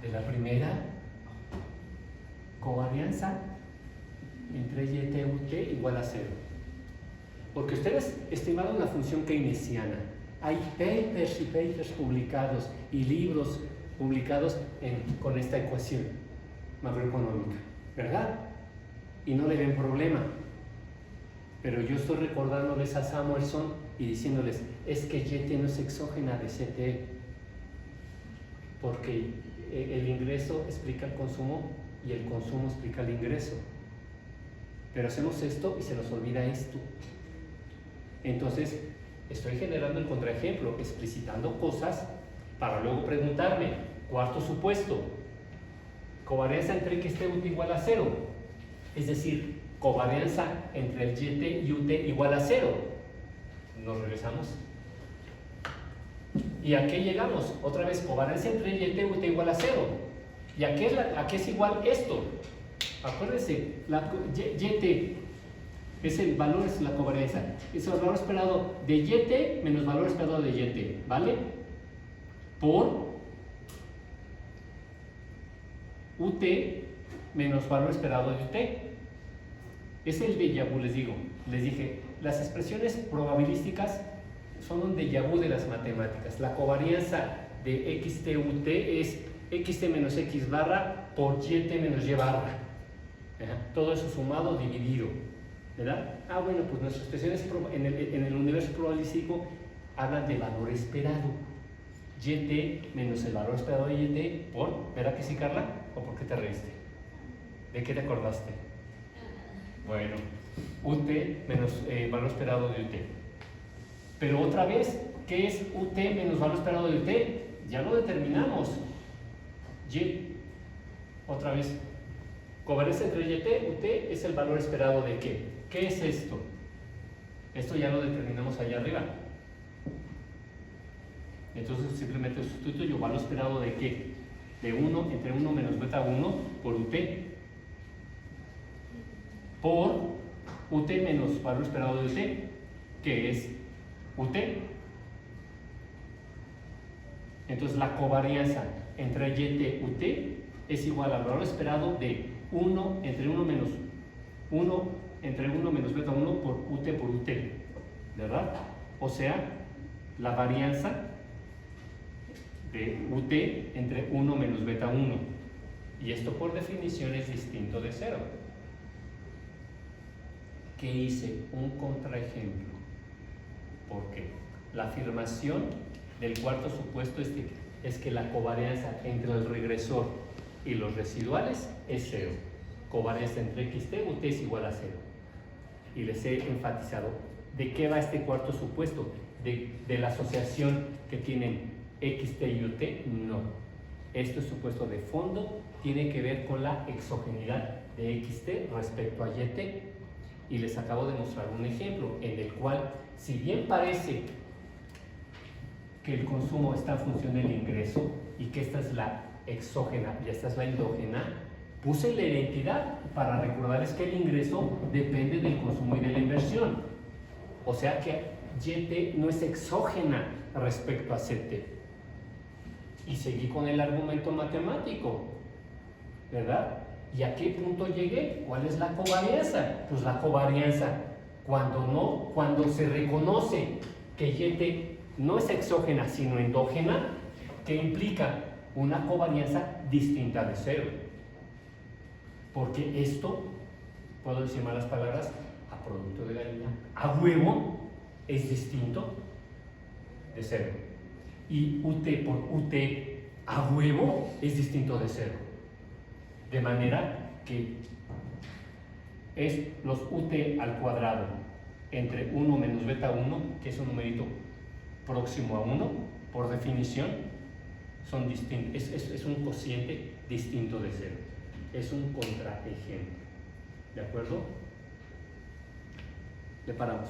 De la primera, covarianza entre YT y UT igual a 0. Porque ustedes estimaron la función keynesiana. Hay papers y papers publicados y libros publicados con esta ecuación macroeconómica, ¿verdad? Y no le ven problema. Pero yo estoy recordándoles a Samuelson y diciéndoles, es que YT no es exógena de CT, porque el ingreso explica el consumo y el consumo explica el ingreso. Pero hacemos esto y se nos olvida esto. Entonces, estoy generando el contraejemplo, explicitando cosas para luego preguntarme, cuarto supuesto, covarianza entre XT y UT igual a 0. Es decir, covarianza entre el YT y UT igual a 0. Nos regresamos. ¿Y a qué llegamos? Otra vez, covarianza entre YT y UT igual a 0. ¿Y a qué es igual esto? Acuérdense, YT es el valor, es la covarianza. Es el valor esperado de YT menos valor esperado de YT, ¿vale? Por UT menos valor esperado de UT. Es el déjà vu, les digo. Les dije, las expresiones probabilísticas son un déjà vu de las matemáticas. La covarianza de xt ut es xt menos x barra por yt menos y barra. Todo eso sumado, dividido, ¿verdad? Bueno, pues nuestras expresiones en el universo probabilístico hablan de valor esperado. Yt menos el valor esperado de yt por, ¿verdad que sí, Carla? ¿O por qué te reíste? ¿De qué te acordaste? Bueno, ut menos valor esperado de ut. Pero otra vez, ¿qué es ut menos valor esperado de ut? Ya lo determinamos. Y, otra vez, covarianza entre yt, ut es el valor esperado de qué. ¿Qué es esto? Esto ya lo determinamos allá arriba. Entonces simplemente sustituyo valor esperado de qué. De 1 entre 1 menos beta 1 por ut. Por ut menos valor esperado de ut, que es ut. Entonces la covarianza entre yt ut es igual al valor esperado de 1 entre 1 menos 1 entre 1 menos beta 1 por ut, ¿verdad? O sea, la varianza de ut entre 1 menos beta 1. Y esto por definición es distinto de 0. ¿Qué hice? Un contraejemplo. ¿Por qué? La afirmación del cuarto supuesto es que la covarianza entre el regresor y los residuales es 0. Covarianza entre xt ut es igual a 0. Y les he enfatizado de qué va este cuarto supuesto. De la asociación que tienen xt y ut, no. Este supuesto de fondo tiene que ver con la exogeneidad de xt respecto a yt. Y les acabo de mostrar un ejemplo en el cual, si bien parece que el consumo está en función del ingreso y que esta es la exógena y esta es la endógena, puse la identidad para recordarles que el ingreso depende del consumo y de la inversión. O sea que yt no es exógena respecto a ct. Y seguí con el argumento matemático, ¿verdad? ¿Y a qué punto llegué? ¿Cuál es la covarianza? Pues la covarianza, cuando se reconoce que yt no es exógena sino endógena, que implica una covarianza distinta de 0. Porque esto, puedo decir malas palabras, a producto de gallina, a huevo, es distinto de 0. Y ut por ut a huevo es distinto de 0. De manera que es los ut al cuadrado entre 1 menos beta 1, que es un numerito próximo a 1, por definición, son distintos. Es un cociente distinto de 0. Es un contraejemplo. ¿De acuerdo? Le paramos.